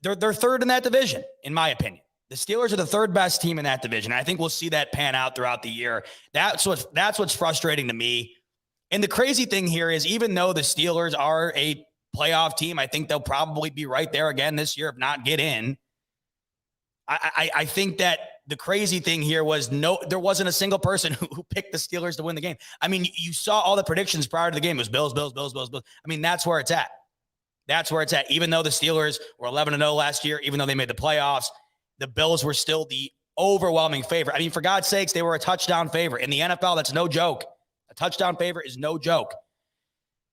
They're third in that division, in my opinion. The Steelers are the third best team in that division. I think we'll see that pan out throughout the year. That's what's frustrating to me. And the crazy thing here is, even though the Steelers are a playoff team, I think they'll probably be right there again this year, if not get in. I think that the crazy thing here was there wasn't a single person who picked the Steelers to win the game. I mean, you saw all the predictions prior to the game. It was Bills, Bills, Bills, Bills, Bills. I mean, that's where it's at. That's where it's at. Even though the Steelers were 11-0 last year, even though they made the playoffs, the Bills were still the overwhelming favorite. I mean, for God's sakes, they were a touchdown favorite. In the NFL, that's no joke. A touchdown favorite is no joke.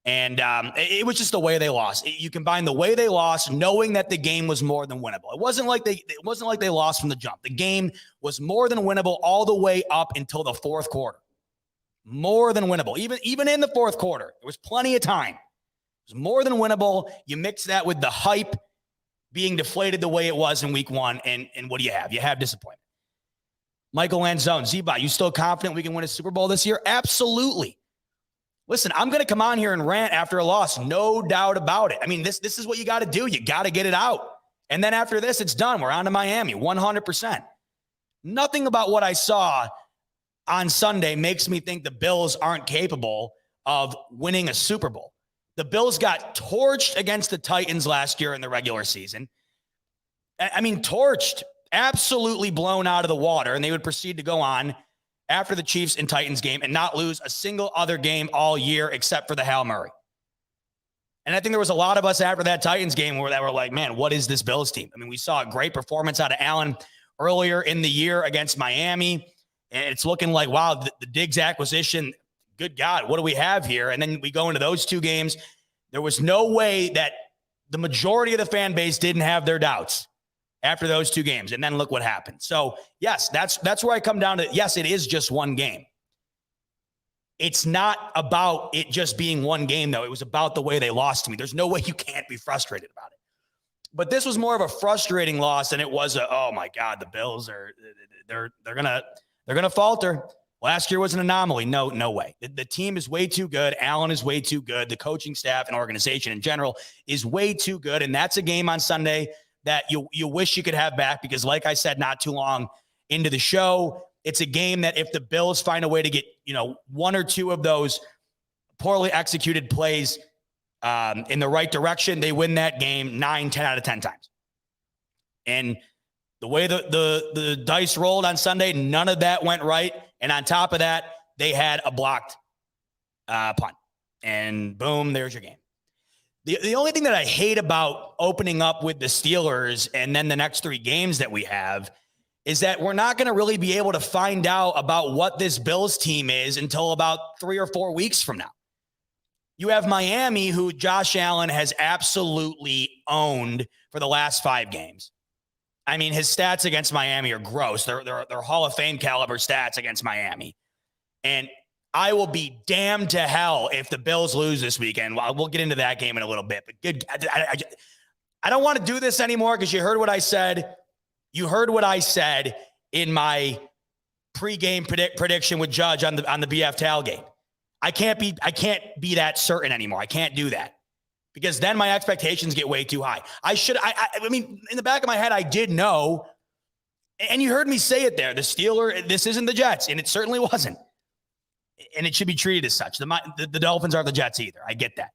And it was just the way they lost. You combine the way they lost, knowing that the game was more than winnable. It wasn't like they lost from the jump. The game was more than winnable all the way up until the fourth quarter. More than winnable. Even in the fourth quarter, there was plenty of time. It was more than winnable. You mix that with the hype being deflated the way it was in week one, and what do you have? You have disappointment. Michael Lanzone, Z-Bot, you still confident we can win a Super Bowl this year? Absolutely. Listen, I'm going to come on here and rant after a loss. No doubt about it. I mean, this is what you got to do. You got to get it out. And then after this, it's done. We're on to Miami, 100%. Nothing about what I saw on Sunday makes me think the Bills aren't capable of winning a Super Bowl. The Bills got torched against the Titans last year in the regular season. I mean, torched, absolutely blown out of the water, and they would proceed to go on after the Chiefs and Titans game and not lose a single other game all year except for the Hail Murray. And I think there was a lot of us after that Titans game that were like, man, what is this Bills team? I mean, we saw a great performance out of Allen earlier in the year against Miami, and it's looking like, wow, the Diggs acquisition, good God, what do we have here? And then we go into those two games. There was no way that the majority of the fan base didn't have their doubts after those two games. And then look what happened. So yes, that's where I come down to. Yes, it is just one game. It's not about it just being one game, though. It was about the way they lost to me. There's no way you can't be frustrated about it. But this was more of a frustrating loss than it was oh my God, the Bills they're gonna falter. Last year was an anomaly. No way. The team is way too good. Allen is way too good. The coaching staff and organization in general is way too good. And that's a game on Sunday that you wish you could have back, because like I said, not too long into the show, it's a game that if the Bills find a way to get, one or two of those poorly executed plays in the right direction, they win that game 9, 10 out of 10 times. And the way the dice rolled on Sunday, none of that went right. And on top of that, they had a blocked punt. And boom, there's your game. The only thing that I hate about opening up with the Steelers and then the next three games that we have is that we're not going to really be able to find out about what this Bills team is until about 3 or 4 weeks from now. You have Miami, who Josh Allen has absolutely owned for the last 5 games. I mean, his stats against Miami are gross. They're Hall of Fame caliber stats against Miami. And I will be damned to hell if the Bills lose this weekend. Well, we'll get into that game in a little bit. But good, I don't want to do this anymore, because you heard what I said. You heard what I said in my pregame prediction with Judge on the BF tailgate. I can't be that certain anymore. I can't do that, because then my expectations get way too high. I mean, in the back of my head, I did know, and you heard me say it there. This isn't the Jets, and it certainly wasn't. And it should be treated as such. The Dolphins aren't the Jets either. I get that.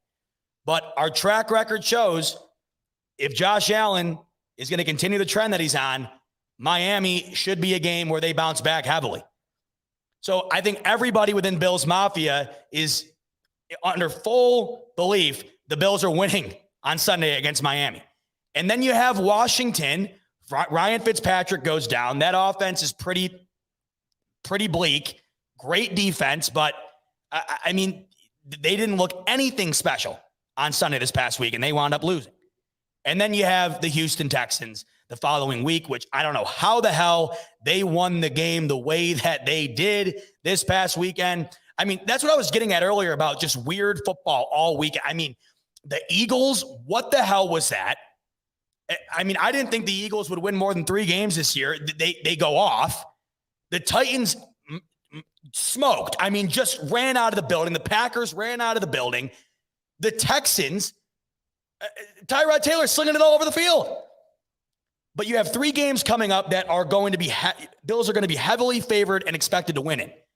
But our track record shows if Josh Allen is going to continue the trend that he's on, Miami should be a game where they bounce back heavily. So I think everybody within Bills Mafia is under full belief the Bills are winning on Sunday against Miami. And then you have Washington. Ryan Fitzpatrick goes down. That offense is pretty bleak. Great defense, but I mean, they didn't look anything special on Sunday this past week, and they wound up losing. And then you have the Houston Texans the following week, which I don't know how the hell they won the game the way that they did this past weekend. I mean, that's what I was getting at earlier about just weird football all week. I mean, the Eagles, what the hell was that? I mean, I didn't think the Eagles would win more than 3 games this year. They go off. The Titans smoked. I mean, just ran out of the building. The Packers ran out of the building. The Texans, Tyrod Taylor slinging it all over the field. But you have 3 games coming up that are going to be Bills are going to be heavily favored and expected to win it.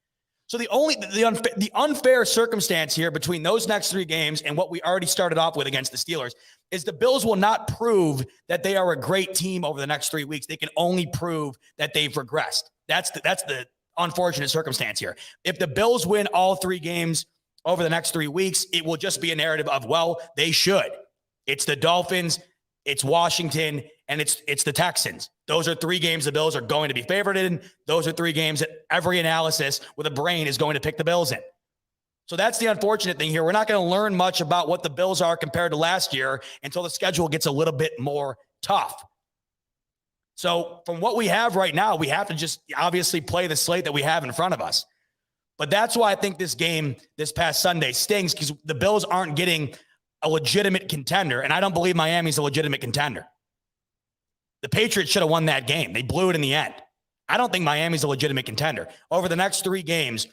So the unfair circumstance here between those next 3 games and what we already started off with against the Steelers is the Bills will not prove that they are a great team over the next 3 weeks. They can only prove that they've regressed. That's the unfortunate circumstance here. If the Bills win all 3 games over the next 3 weeks, it will just be a narrative of, well, they should. It's the Dolphins, it's Washington, and it's the Texans. Those are 3 games the Bills are going to be favored in. Those are 3 games that every analysis with a brain is going to pick the Bills in. So that's the unfortunate thing here. We're not going to learn much about what the Bills are compared to last year until the schedule gets a little bit more tough. So from what we have right now, we have to just obviously play the slate that we have in front of us. But that's why I think this game this past Sunday stings, because the Bills aren't getting a legitimate contender, and I don't believe Miami's a legitimate contender. The Patriots should have won that game. They blew it in the end. I don't think Miami's a legitimate contender. Over the next 3 games,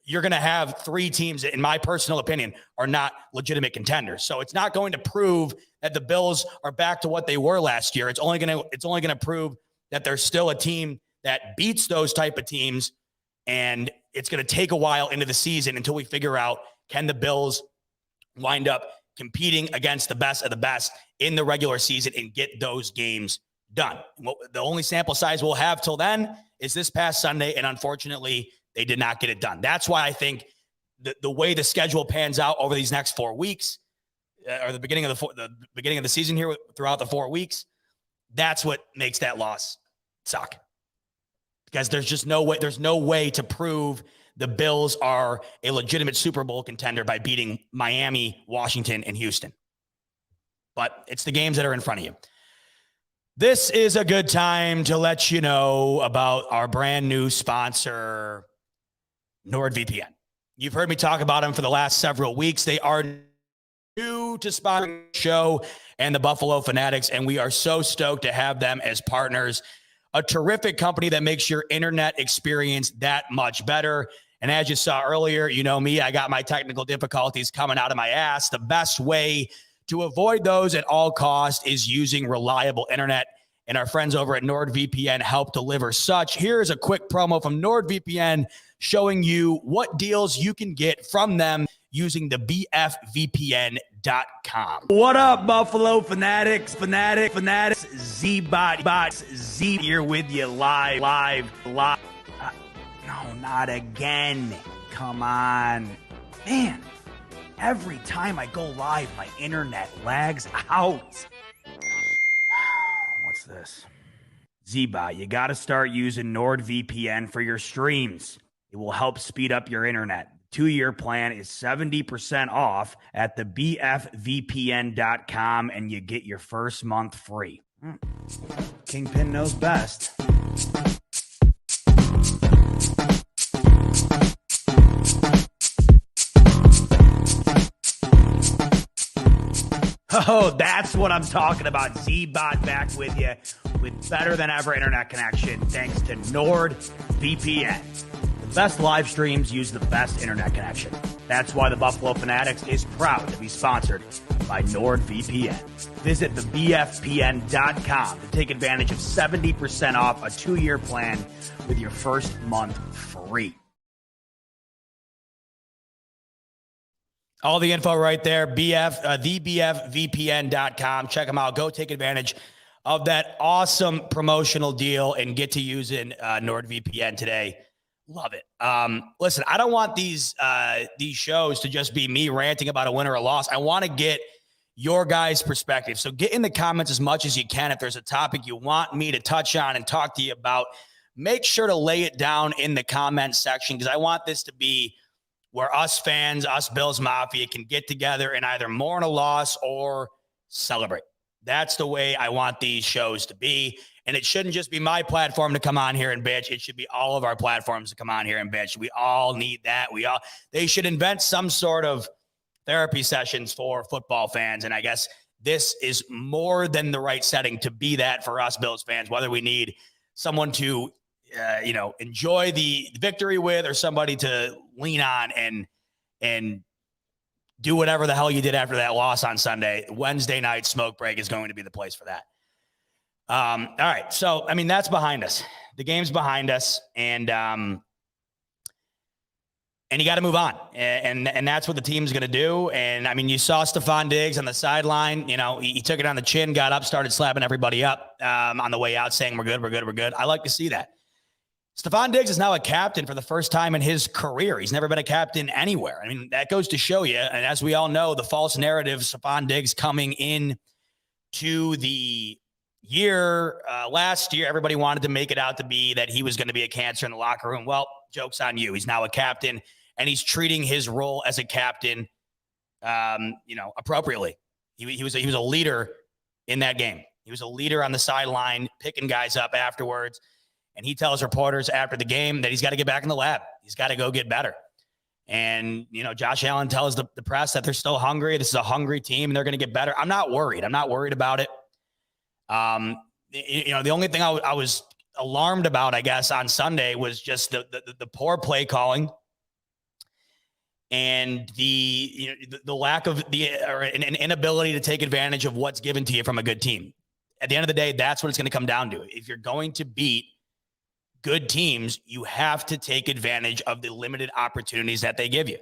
you're going to have 3 teams that, in my personal opinion, are not legitimate contenders. So it's not going to prove that the Bills are back to what they were last year. It's only going to prove that they're still a team that beats those type of teams, and it's going to take a while into the season until we figure out, can the Bills wind up competing against the best of the best in the regular season and get those games done. The only sample size we'll have till then is this past Sunday, and unfortunately, they did not get it done. That's why I think the way the schedule pans out over these next 4 weeks, or the beginning of the season here throughout the 4 weeks, that's what makes that loss suck. Because there's just no way. There's no way to prove the Bills are a legitimate Super Bowl contender by beating Miami, Washington, and Houston. But it's the games that are in front of you. This is a good time to let you know about our brand new sponsor, NordVPN. You've heard me talk about them for the last several weeks. They are new to sponsoring the show and the Buffalo Fanatics, and we are so stoked to have them as partners. A terrific company that makes your internet experience that much better. And as you saw earlier, you know me, I got my technical difficulties coming out of my ass. The best way to avoid those at all costs is using reliable internet. And our friends over at NordVPN help deliver such. Here's a quick promo from NordVPN showing you what deals you can get from them using the bfvpn.com. What up, Buffalo Fanatics, Z-Bots, Z here with you live. No, not again. Come on. Man, every time I go live, my internet lags out. What's this? Z-Bot, you got to start using NordVPN for your streams. It will help speed up your internet. 2-year plan is 70% off at the bfvpn.com, and you get your first month free. Kingpin knows best. Oh, that's what I'm talking about. Z-Bot back with you with better than ever internet connection thanks to NordVPN. The best live streams use the best internet connection. That's why the Buffalo Fanatics is proud to be sponsored by NordVPN. Visit the bfpn.com to take advantage of 70% off a 2-year plan with your first month free. All the info right there, thebfvpn.com. Check them out. Go take advantage of that awesome promotional deal and get to using NordVPN today. Love it. Listen, I don't want these shows to just be me ranting about a win or a loss. I want to get your guys' perspective. So get in the comments as much as you can. If there's a topic you want me to touch on and talk to you about, make sure to lay it down in the comment section, because I want this to be where us fans, us Bills Mafia, can get together and either mourn a loss or celebrate. That's the way I want these shows to be. And it shouldn't just be my platform to come on here and bitch. It should be all of our platforms to come on here and bitch. We all need that. They should invent some sort of therapy sessions for football fans. And I guess this is more than the right setting to be that for us Bills fans, whether we need someone to, enjoy the victory with, or somebody to lean on and do whatever the hell you did after that loss on Sunday. Wednesday night smoke break is going to be the place for that. All right. So, that's behind us. The game's behind us, and you got to move on. And that's what the team's going to do. And you saw Stephon Diggs on the sideline. He took it on the chin, got up, started slapping everybody up on the way out, saying, we're good. I like to see that. Stephon Diggs is now a captain for the first time in his career. He's never been a captain anywhere. That goes to show you. And as we all know, the false narrative, Stephon Diggs coming in to the year last year, everybody wanted to make it out to be that he was going to be a cancer in the locker room. Well, joke's on you. He's now a captain, and he's treating his role as a captain, appropriately. He was a leader in that game. He was a leader on the sideline, picking guys up afterwards. And he tells reporters after the game that he's got to get back in the lab. He's got to go get better. And, Josh Allen tells the press that they're still hungry. This is a hungry team, and they're going to get better. I'm not worried. I'm not worried about it. The only thing I was alarmed about, I guess, on Sunday was just the poor play calling and the lack of an inability to take advantage of what's given to you from a good team. At the end of the day, that's what it's going to come down to. If you're going to beat good teams, you have to take advantage of the limited opportunities that they give you.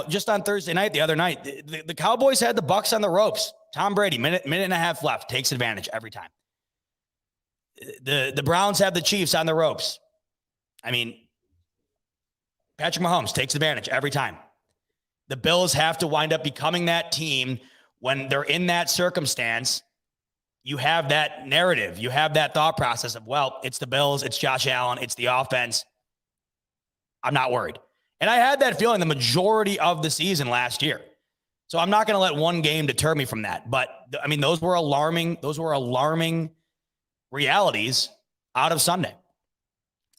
Just on Thursday night, the other night, the Cowboys had the Bucs on the ropes. Tom Brady, minute and a half left, takes advantage every time. The Browns have the Chiefs on the ropes. Patrick Mahomes takes advantage every time. The Bills have to wind up becoming that team when they're in that circumstance. You have that narrative. You have that thought process of, well, it's the Bills, it's Josh Allen, it's the offense. I'm not worried. And I had that feeling the majority of the season last year. So I'm not going to let one game deter me from that. But those were alarming realities out of Sunday.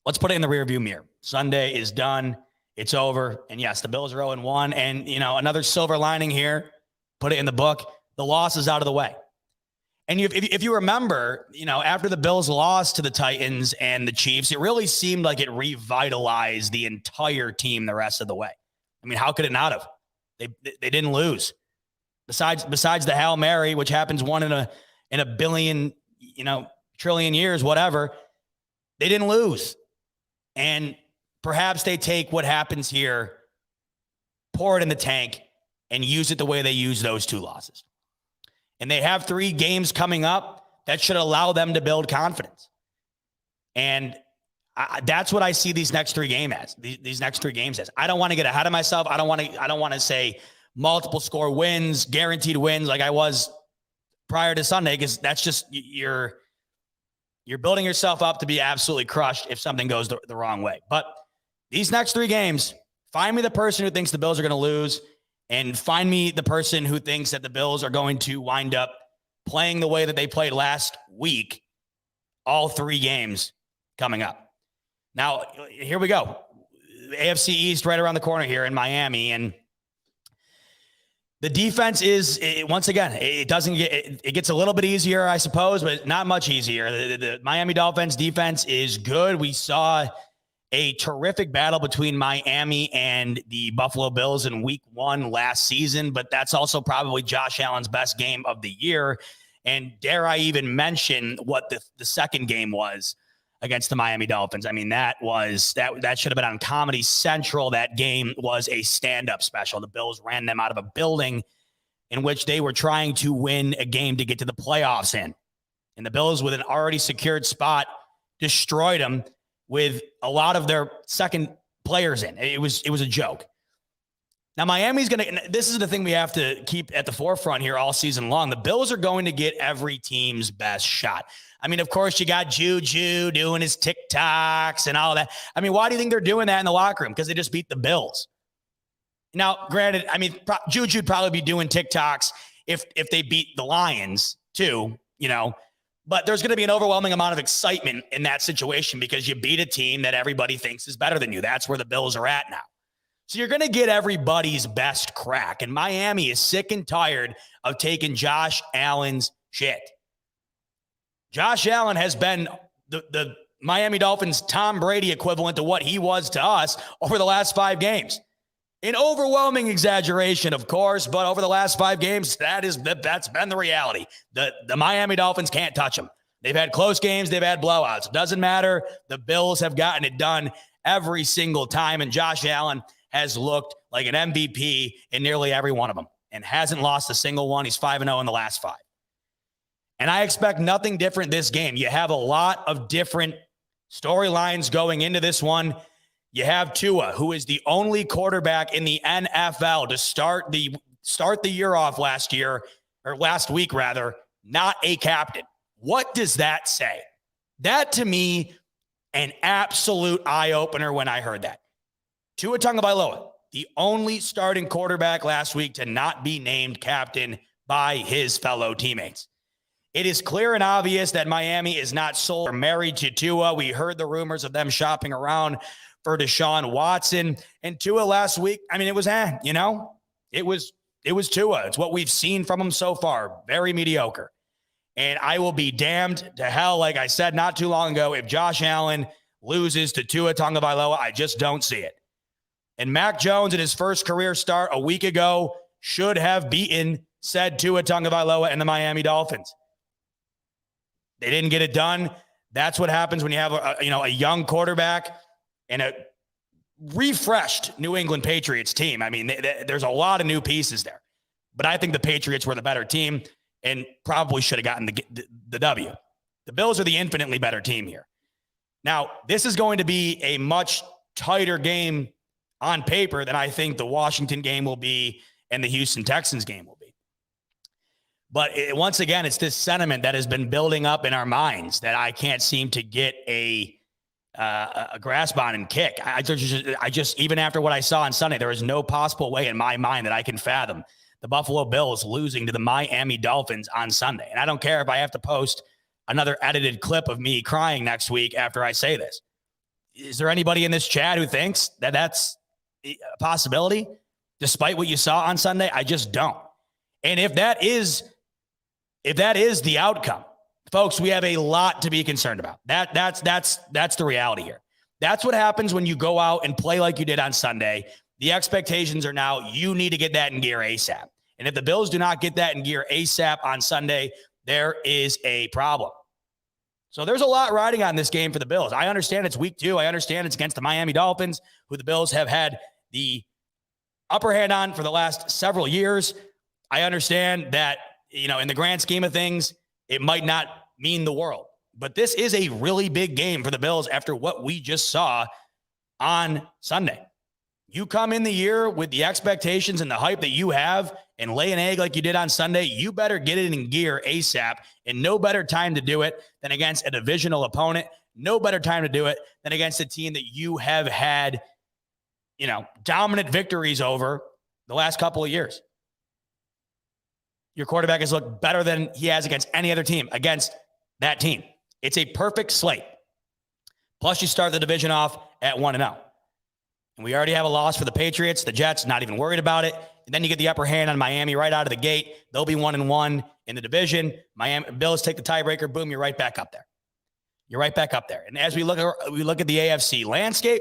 Let's put it in the rearview mirror. Sunday is done. It's over. And yes, the Bills are 0-1. And, another silver lining here, put it in the book. The loss is out of the way. And if you remember, after the Bills lost to the Titans and the Chiefs, it really seemed like it revitalized the entire team the rest of the way. How could it not have? They didn't lose. Besides the Hail Mary, which happens one in a billion, trillion years, whatever, they didn't lose. And perhaps they take what happens here, pour it in the tank, and use it the way they use those two losses. And they have 3 games coming up that should allow them to build confidence. And that's what I see these next 3 games as. These next 3 games as. I don't want to get ahead of myself. I don't want to say multiple score wins, guaranteed wins like I was prior to Sunday, because that's just you're building yourself up to be absolutely crushed if something goes the wrong way. But these next 3 games, find me the person who thinks the Bills are going to lose, and find me the person who thinks that the Bills are going to wind up playing the way that they played last week, all 3 games coming up. Now, here we go. AFC East right around the corner here in Miami. And the defense is, once again, it gets a little bit easier, I suppose, but not much easier. The Miami Dolphins defense is good. We saw a terrific battle between Miami and the Buffalo Bills in week 1 last season, but that's also probably Josh Allen's best game of the year. And dare I even mention what the second game was against the Miami Dolphins? That should have been on Comedy Central. That game was a stand-up special. The Bills ran them out of a building in which they were trying to win a game to get to the playoffs in. And the Bills, with an already secured spot, destroyed them with a lot of their second players in. It was a joke. Now, Miami's going to, this is the thing we have to keep at the forefront here all season long. The Bills are going to get every team's best shot. I mean, of course, you got Juju doing his TikToks and all that. I mean, why do you think they're doing that in the locker room? Because they just beat the Bills. Now, granted, I mean, Juju would probably be doing TikToks if they beat the Lions too, you know. But there's going to be an overwhelming amount of excitement in that situation because you beat a team that everybody thinks is better than you. That's where the Bills are at now. So you're going to get everybody's best crack. And Miami is sick and tired of taking Josh Allen's shit. Josh Allen has been the Miami Dolphins' Tom Brady equivalent to what he was to us over the last 5 games. An overwhelming exaggeration, of course, but over the last 5 games, that's been the reality. The Miami Dolphins can't touch them. They've had close games. They've had blowouts. It doesn't matter. The Bills have gotten it done every single time, and Josh Allen has looked like an MVP in nearly every one of them and hasn't lost a single one. He's 5-0 in the last 5. And I expect nothing different this game. You have a lot of different storylines going into this one. You have Tua, who is the only quarterback in the NFL to start the year off last week, not a captain. What does that say? That, to me, an absolute eye-opener when I heard that. Tua Tagovailoa, the only starting quarterback last week to not be named captain by his fellow teammates. It is clear and obvious that Miami is not sold or married to Tua. We heard the rumors of them shopping around for Deshaun Watson. And Tua last week, I mean, it was, it was Tua. It's what we've seen from him so far. Very mediocre. And I will be damned to hell, like I said not too long ago, if Josh Allen loses to Tua Tagovailoa. I just don't see it. And Mac Jones in his first career start a week ago should have beaten said Tua Tagovailoa and the Miami Dolphins. They didn't get it done. That's what happens when you have a young quarterback and a refreshed New England Patriots team. I mean, there's a lot of new pieces there. But I think the Patriots were the better team and probably should have gotten the W. The Bills are the infinitely better team here. Now, this is going to be a much tighter game on paper than I think the Washington game will be and the Houston Texans game will be. But once again, it's this sentiment that has been building up in our minds that I can't seem to get a grasp on and kick. I just, even after what I saw on Sunday, there is no possible way in my mind that I can fathom the Buffalo Bills losing to the Miami Dolphins on Sunday. And I don't care if I have to post another edited clip of me crying next week after I say this. Is there anybody in this chat who thinks that that's a possibility despite what you saw on Sunday? I just don't. And if that is the outcome, folks, we have a lot to be concerned about. That's the reality here. That's what happens when you go out and play like you did on Sunday. The expectations are now you need to get that in gear ASAP. And if the Bills do not get that in gear ASAP on Sunday, there is a problem. So there's a lot riding on this game for the Bills. I understand it's week 2. I understand it's against the Miami Dolphins, who the Bills have had the upper hand on for the last several years. I understand that, in the grand scheme of things, it might not mean the world. But this is a really big game for the Bills after what we just saw on Sunday. You come in the year with the expectations and the hype that you have and lay an egg like you did on Sunday, you better get it in gear ASAP, and no better time to do it than against a divisional opponent. No better time to do it than against a team that you have had, dominant victories over the last couple of years. Your quarterback has looked better than he has against any other team against that team. It's a perfect slate. Plus, you start the division off at 1-0. And we already have a loss for the Patriots. The Jets, not even worried about it. And then you get the upper hand on Miami right out of the gate. They'll be 1-1 in the division. Miami Bills take the tiebreaker. Boom, you're right back up there. You're right back up there. And as we look at the AFC landscape,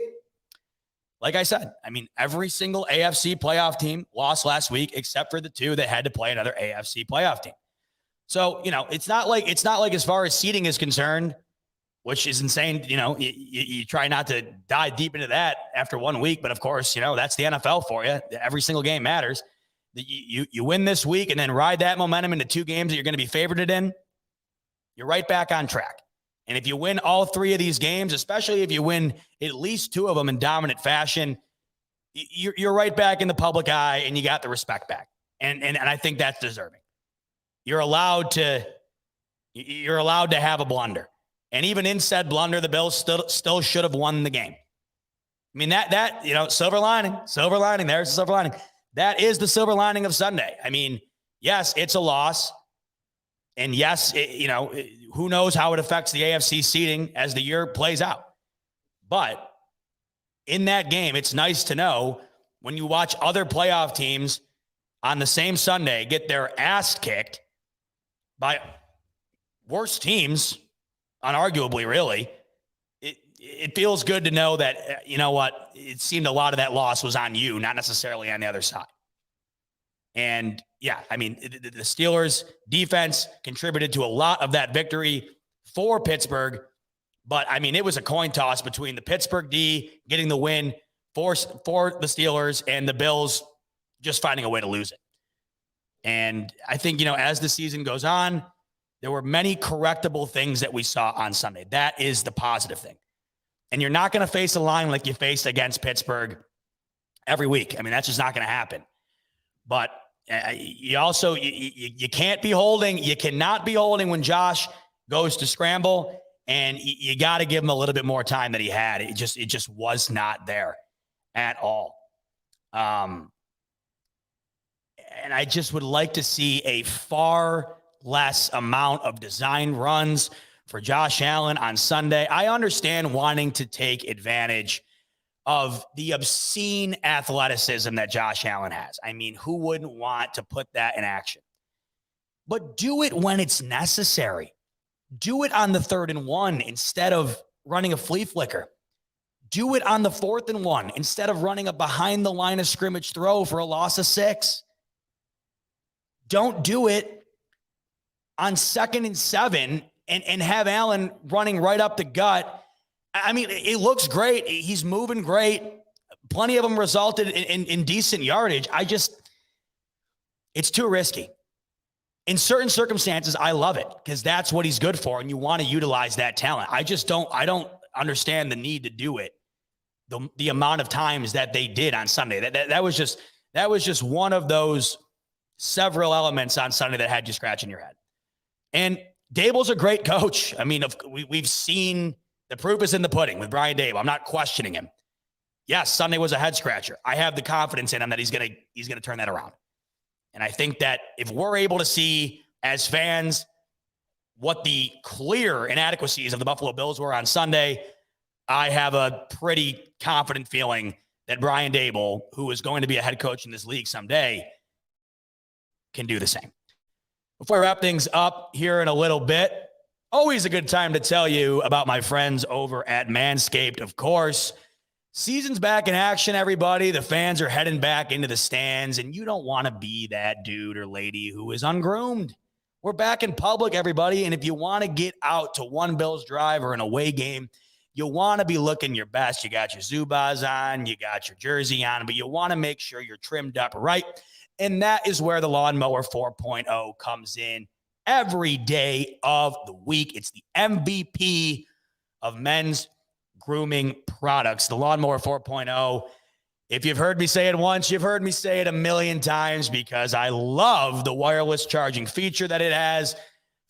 like I said, every single AFC playoff team lost last week except for the 2 that had to play another AFC playoff team. So, it's not like as far as seeding is concerned, which is insane. You try not to dive deep into that after 1 week, but of course, that's the NFL for you. Every single game matters. You win this week and then ride that momentum into 2 games that you're going to be favorited in. You're right back on track. And if you win all 3 of these games, especially if you win at least 2 of them in dominant fashion, you're right back in the public eye and you got the respect back. And I think that's deserving. You're allowed to have a blunder. And even in said blunder, the Bills still should have won the game. I mean, that silver lining, there's the silver lining. That is the silver lining of Sunday. I mean, yes, it's a loss. And yes, who knows how it affects the AFC seeding as the year plays out. But in that game, it's nice to know when you watch other playoff teams on the same Sunday get their ass kicked by worse teams, unarguably, really, it feels good to know that, you know what, it seemed a lot of that loss was on you, not necessarily on the other side. And yeah, I mean, the Steelers defense contributed to a lot of that victory for Pittsburgh. But I mean, it was a coin toss between the Pittsburgh D getting the win for the Steelers and the Bills just finding a way to lose it. And I think, as the season goes on, there were many correctable things that we saw on Sunday. That is the positive thing. And you're not going to face a line like you faced against Pittsburgh every week. I mean, that's just not going to happen. But you also, you can't be holding, you cannot be holding when Josh goes to scramble, and you got to give him a little bit more time than he had. It just was not there at all. And I just would like to see a far less amount of design runs for Josh Allen on Sunday. I understand wanting to take advantage of the obscene athleticism that Josh Allen has. I mean, who wouldn't want to put that in action? But do it when it's necessary. Do it on the 3rd and 1 instead of running a flea flicker. Do it on the 4th and 1 instead of running a behind the line of scrimmage throw for a loss of 6. Don't do it on 2nd and 7 and have Allen running right up the gut. I mean, it looks great. He's moving great. Plenty of them resulted in decent yardage. It's too risky. In certain circumstances, I love it because that's what he's good for, and you want to utilize that talent. I don't understand the need to do it the amount of times that they did on Sunday. That was just one of those several elements on Sunday that had you scratching your head. And Dable's a great coach. I mean, we've seen the proof is in the pudding with Brian Dable. I'm not questioning him. Yes, Sunday was a head scratcher. I have the confidence in him that he's gonna turn that around. And I think that if we're able to see as fans what the clear inadequacies of the Buffalo Bills were on Sunday, I have a pretty confident feeling that Brian Dable, who is going to be a head coach in this league someday, can do the same. Before I wrap things up here in a little bit, always a good time to tell you about my friends over at Manscaped, of course. Season's back in action, everybody. The fans are heading back into the stands, and you don't want to be that dude or lady who is ungroomed. We're back in public, everybody, and if you want to get out to one Bills drive or an away game, you want to be looking your best. You got your Zubaz on, you got your jersey on, but you want to make sure you're trimmed up right, and that is where the Lawnmower 4.0 comes in every day of the week. It's the MVP of men's grooming products, the Lawnmower 4.0. If you've heard me say it once, you've heard me say it a million times because I love the wireless charging feature that it has.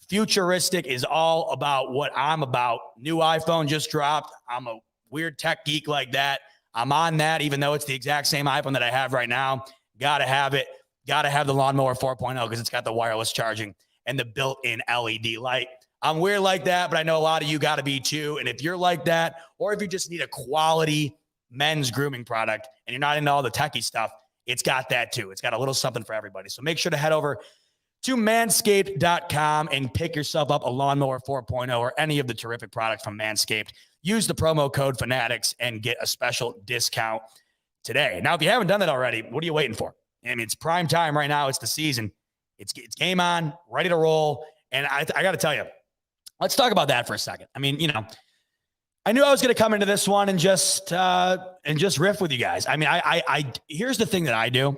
Futuristic is all about what I'm about. New iPhone just dropped. I'm a weird tech geek like that. I'm on that, even though it's the exact same iPhone that I have right now. Got to have it. Got to have the Lawnmower 4.0 because it's got the wireless charging and the built-in LED light. I'm weird like that, but I know a lot of you got to be too. And if you're like that, or if you just need a quality men's grooming product and you're not into all the techie stuff, it's got that too. It's got a little something for everybody. So make sure to head over to manscaped.com and pick yourself up a Lawnmower 4.0 or any of the terrific products from Manscaped. Use the promo code Fanatics and get a special discount today. Now, if you haven't done that already, what are you waiting for? I mean, it's prime time right now. It's the season. It's game on, ready to roll. And I got to tell you, let's talk about that for a second. I mean, I knew I was going to come into this one and just riff with you guys. I mean, I here's the thing that I do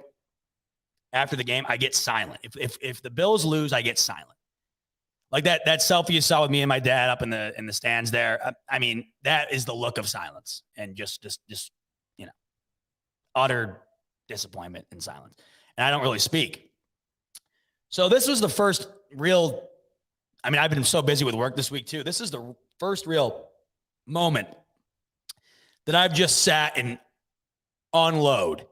after the game. I get silent. If the Bills lose, I get silent. Like that selfie you saw with me and my dad up in the stands there. I mean, that is the look of silence and just utter disappointment and silence. And I don't really speak. So this was the first real, I mean, I've been so busy with work this week too. This is the first real moment that I've just sat and unloaded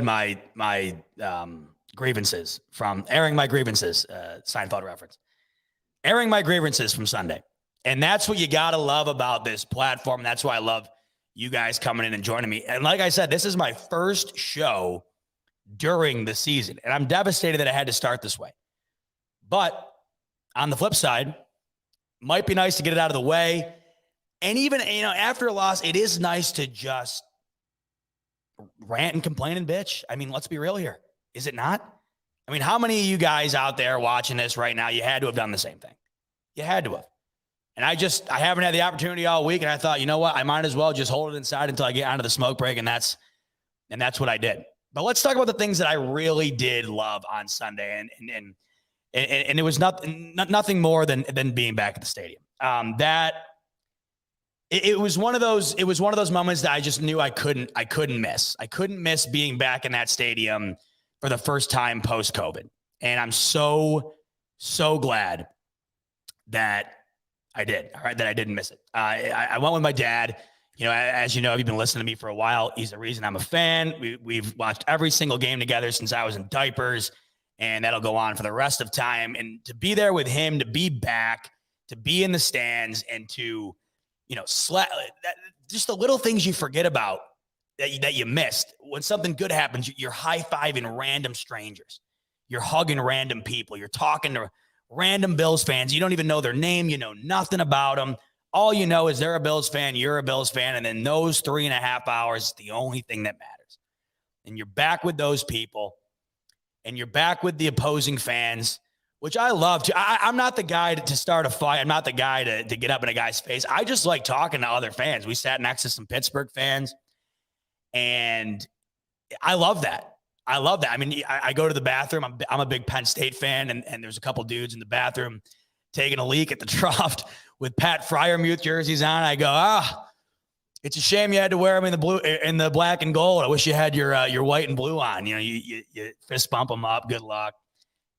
my grievances from airing my grievances, Seinfeld reference, airing my grievances from Sunday. And that's what you got to love about this platform. That's why I love you guys coming in and joining me. And like I said, this is my first show during the season, and I'm devastated that I had to start this way. But on the flip side, might be nice to get it out of the way. And even, after a loss, it is nice to just rant and complain and bitch. I mean, let's be real here. Is it not? I mean, how many of you guys out there watching this right now, you had to have done the same thing? You had to have. And I haven't had the opportunity all week, and I thought, you know what? I might as well just hold it inside until I get onto the smoke break, and that's what I did. But let's talk about the things that I really did love on Sunday, and it was nothing more than being back at the stadium. It was one of those moments that I just knew I couldn't miss. I couldn't miss being back in that stadium for the first time post-COVID. And I'm so glad that I did. All right, that I didn't miss it. I went with my dad. As you know, if you've been listening to me for a while, he's the reason I'm a fan. We've watched every single game together since I was in diapers, and that'll go on for the rest of time. And to be there with him, to be back, to be in the stands, and to, just the little things you forget about that you missed. When something good happens, you're high-fiving random strangers. You're hugging random people. You're talking to random Bills fans. You don't even know their name. You know nothing about them. All you know is they're a Bills fan, you're a Bills fan, and then those 3.5 hours is the only thing that matters. And you're back with those people, and you're back with the opposing fans, which I love. I'm not the guy to start a fight. I'm not the guy to get up in a guy's face. I just like talking to other fans. We sat next to some Pittsburgh fans, and I love that. I mean, I go to the bathroom. I'm a big Penn State fan, and there's a couple dudes in the bathroom taking a leak at the trough with Pat Fryermuth jerseys on. I go, it's a shame you had to wear them in the black and gold. I wish you had your white and blue on. You fist bump them up. Good luck.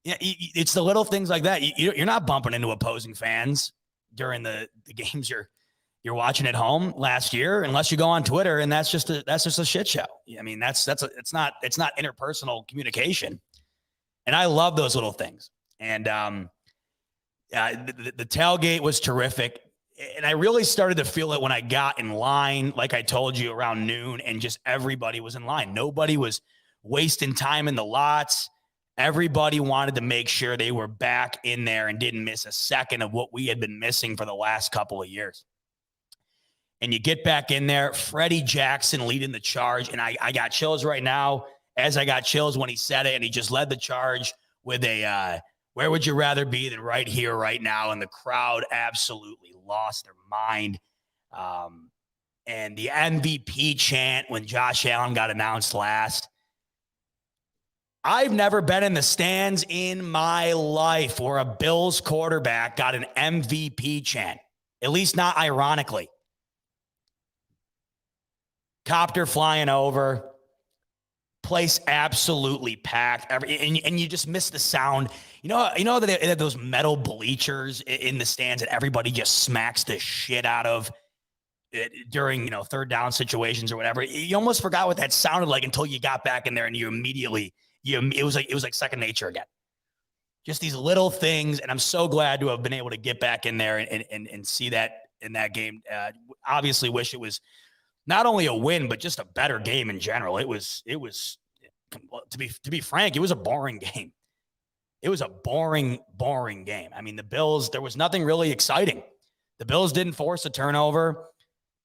Yeah, it's the little things like that. You're not bumping into opposing fans during the games you're watching at home last year, unless you go on Twitter, and that's just a shit show. I mean, it's not interpersonal communication, and I love those little things. And the tailgate was terrific, and I really started to feel it when I got in line, like I told you, around noon, and just everybody was in line. Nobody was wasting time in the lots. Everybody wanted to make sure they were back in there and didn't miss a second of what we had been missing for the last couple of years. And you get back in there, Freddie Jackson leading the charge, and I got chills right now, as I got chills when he said it, and he just led the charge with a where would you rather be than right here, right now? And the crowd absolutely lost their mind. And the MVP chant when Josh Allen got announced last. I've never been in the stands in my life where a Bills quarterback got an MVP chant, at least not ironically. Copter flying over, place absolutely packed, and you just miss the sound. You know that they have those metal bleachers in the stands that everybody just smacks the shit out of during third down situations or whatever. You almost forgot what that sounded like until you got back in there, and it was like second nature again. Just these little things, and I'm so glad to have been able to get back in there and see that in that game. Obviously, wish it was not only a win, but just a better game in general. It was to be frank, it was a boring game. It was a boring game. I mean, the Bills, there was nothing really exciting. The Bills didn't force a turnover.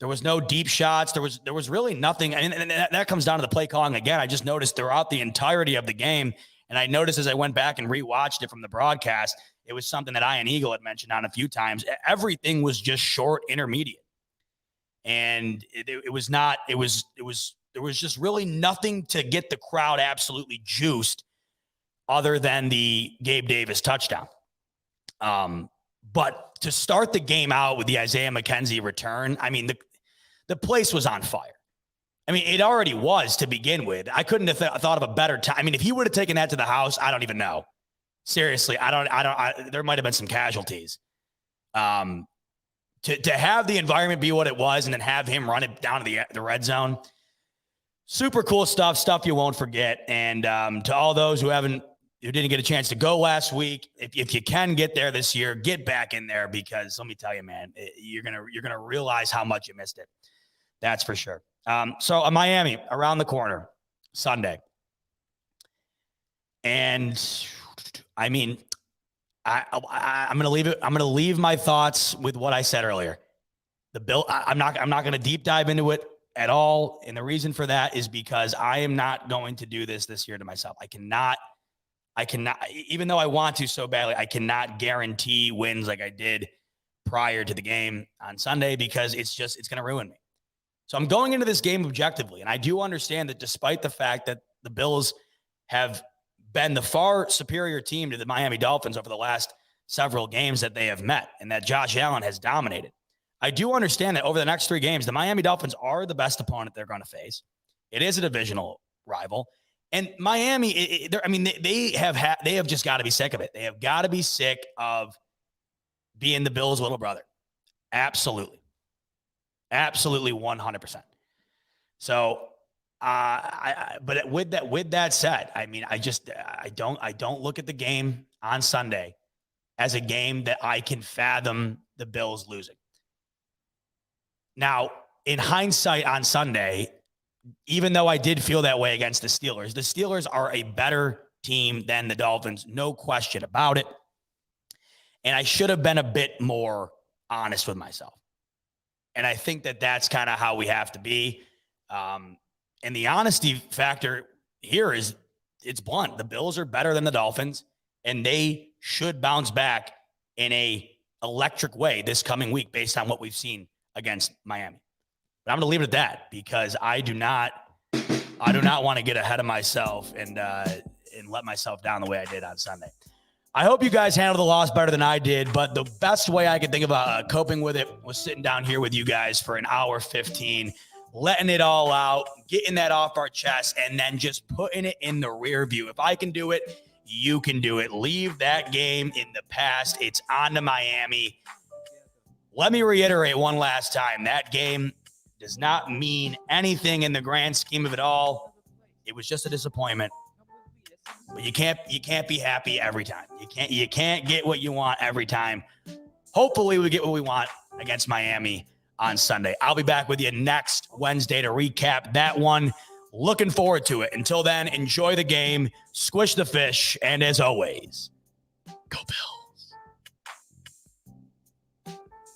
There was no deep shots. There was really nothing. And that comes down to the play calling again. I just noticed throughout the entirety of the game, and I noticed as I went back and rewatched it from the broadcast, it was something that Ian Eagle had mentioned on a few times. Everything was just short intermediate. And there was just really nothing to get the crowd absolutely juiced other than the Gabe Davis touchdown. But to start the game out with the Isaiah McKenzie return, I mean, the place was on fire. I mean, it already was to begin with. I couldn't have thought of a better time. I mean, if he would have taken that to the house, I don't even know. Seriously, there might have been some casualties. To have the environment be what it was and then have him run it down to the red zone. Super cool stuff you won't forget. And to all those who didn't get a chance to go last week, if you can get there this year, get back in there, because let me tell you, man, you're gonna realize how much you missed it. That's for sure. So Miami around the corner Sunday, and I mean, I'm gonna leave it. I'm gonna leave my thoughts with what I said earlier. I'm not gonna deep dive into it at all, and the reason for that is because I am not going to do this year to myself. I cannot, even though I want to so badly, I cannot guarantee wins like I did prior to the game on Sunday, because it's going to ruin me. So I'm going into this game objectively. And I do understand that despite the fact that the Bills have been the far superior team to the Miami Dolphins over the last several games that they have met, and that Josh Allen has dominated, I do understand that over the next 3 games, the Miami Dolphins are the best opponent they're going to face. It is a divisional rival. And Miami, they have just got to be sick of it. They have got to be sick of being the Bills' little brother. Absolutely. Absolutely 100%. So, but with that said, I mean, I don't look at the game on Sunday as a game that I can fathom the Bills losing. Now, in hindsight on Sunday, even though I did feel that way against the Steelers are a better team than the Dolphins, no question about it. And I should have been a bit more honest with myself. And I think that that's kind of how we have to be. And the honesty factor here is, it's blunt. The Bills are better than the Dolphins, and they should bounce back in a electric way this coming week based on what we've seen against Miami. But I'm going to leave it at that, because I do not want to get ahead of myself and let myself down the way I did on Sunday. I hope you guys handled the loss better than I did, but the best way I could think about coping with it was sitting down here with you guys for an hour 15, letting it all out, getting that off our chest, and then just putting it in the rear view. If I can do it, you can do it. Leave that game in the past. It's on to Miami. Let me reiterate one last time. That game does not mean anything in the grand scheme of it all. It was just a disappointment. But you can't be happy every time. You can't get what you want every time. Hopefully we get what we want against Miami on Sunday. I'll be back with you next Wednesday to recap that one. Looking forward to it. Until then, enjoy the game, squish the fish, and as always, go Bills.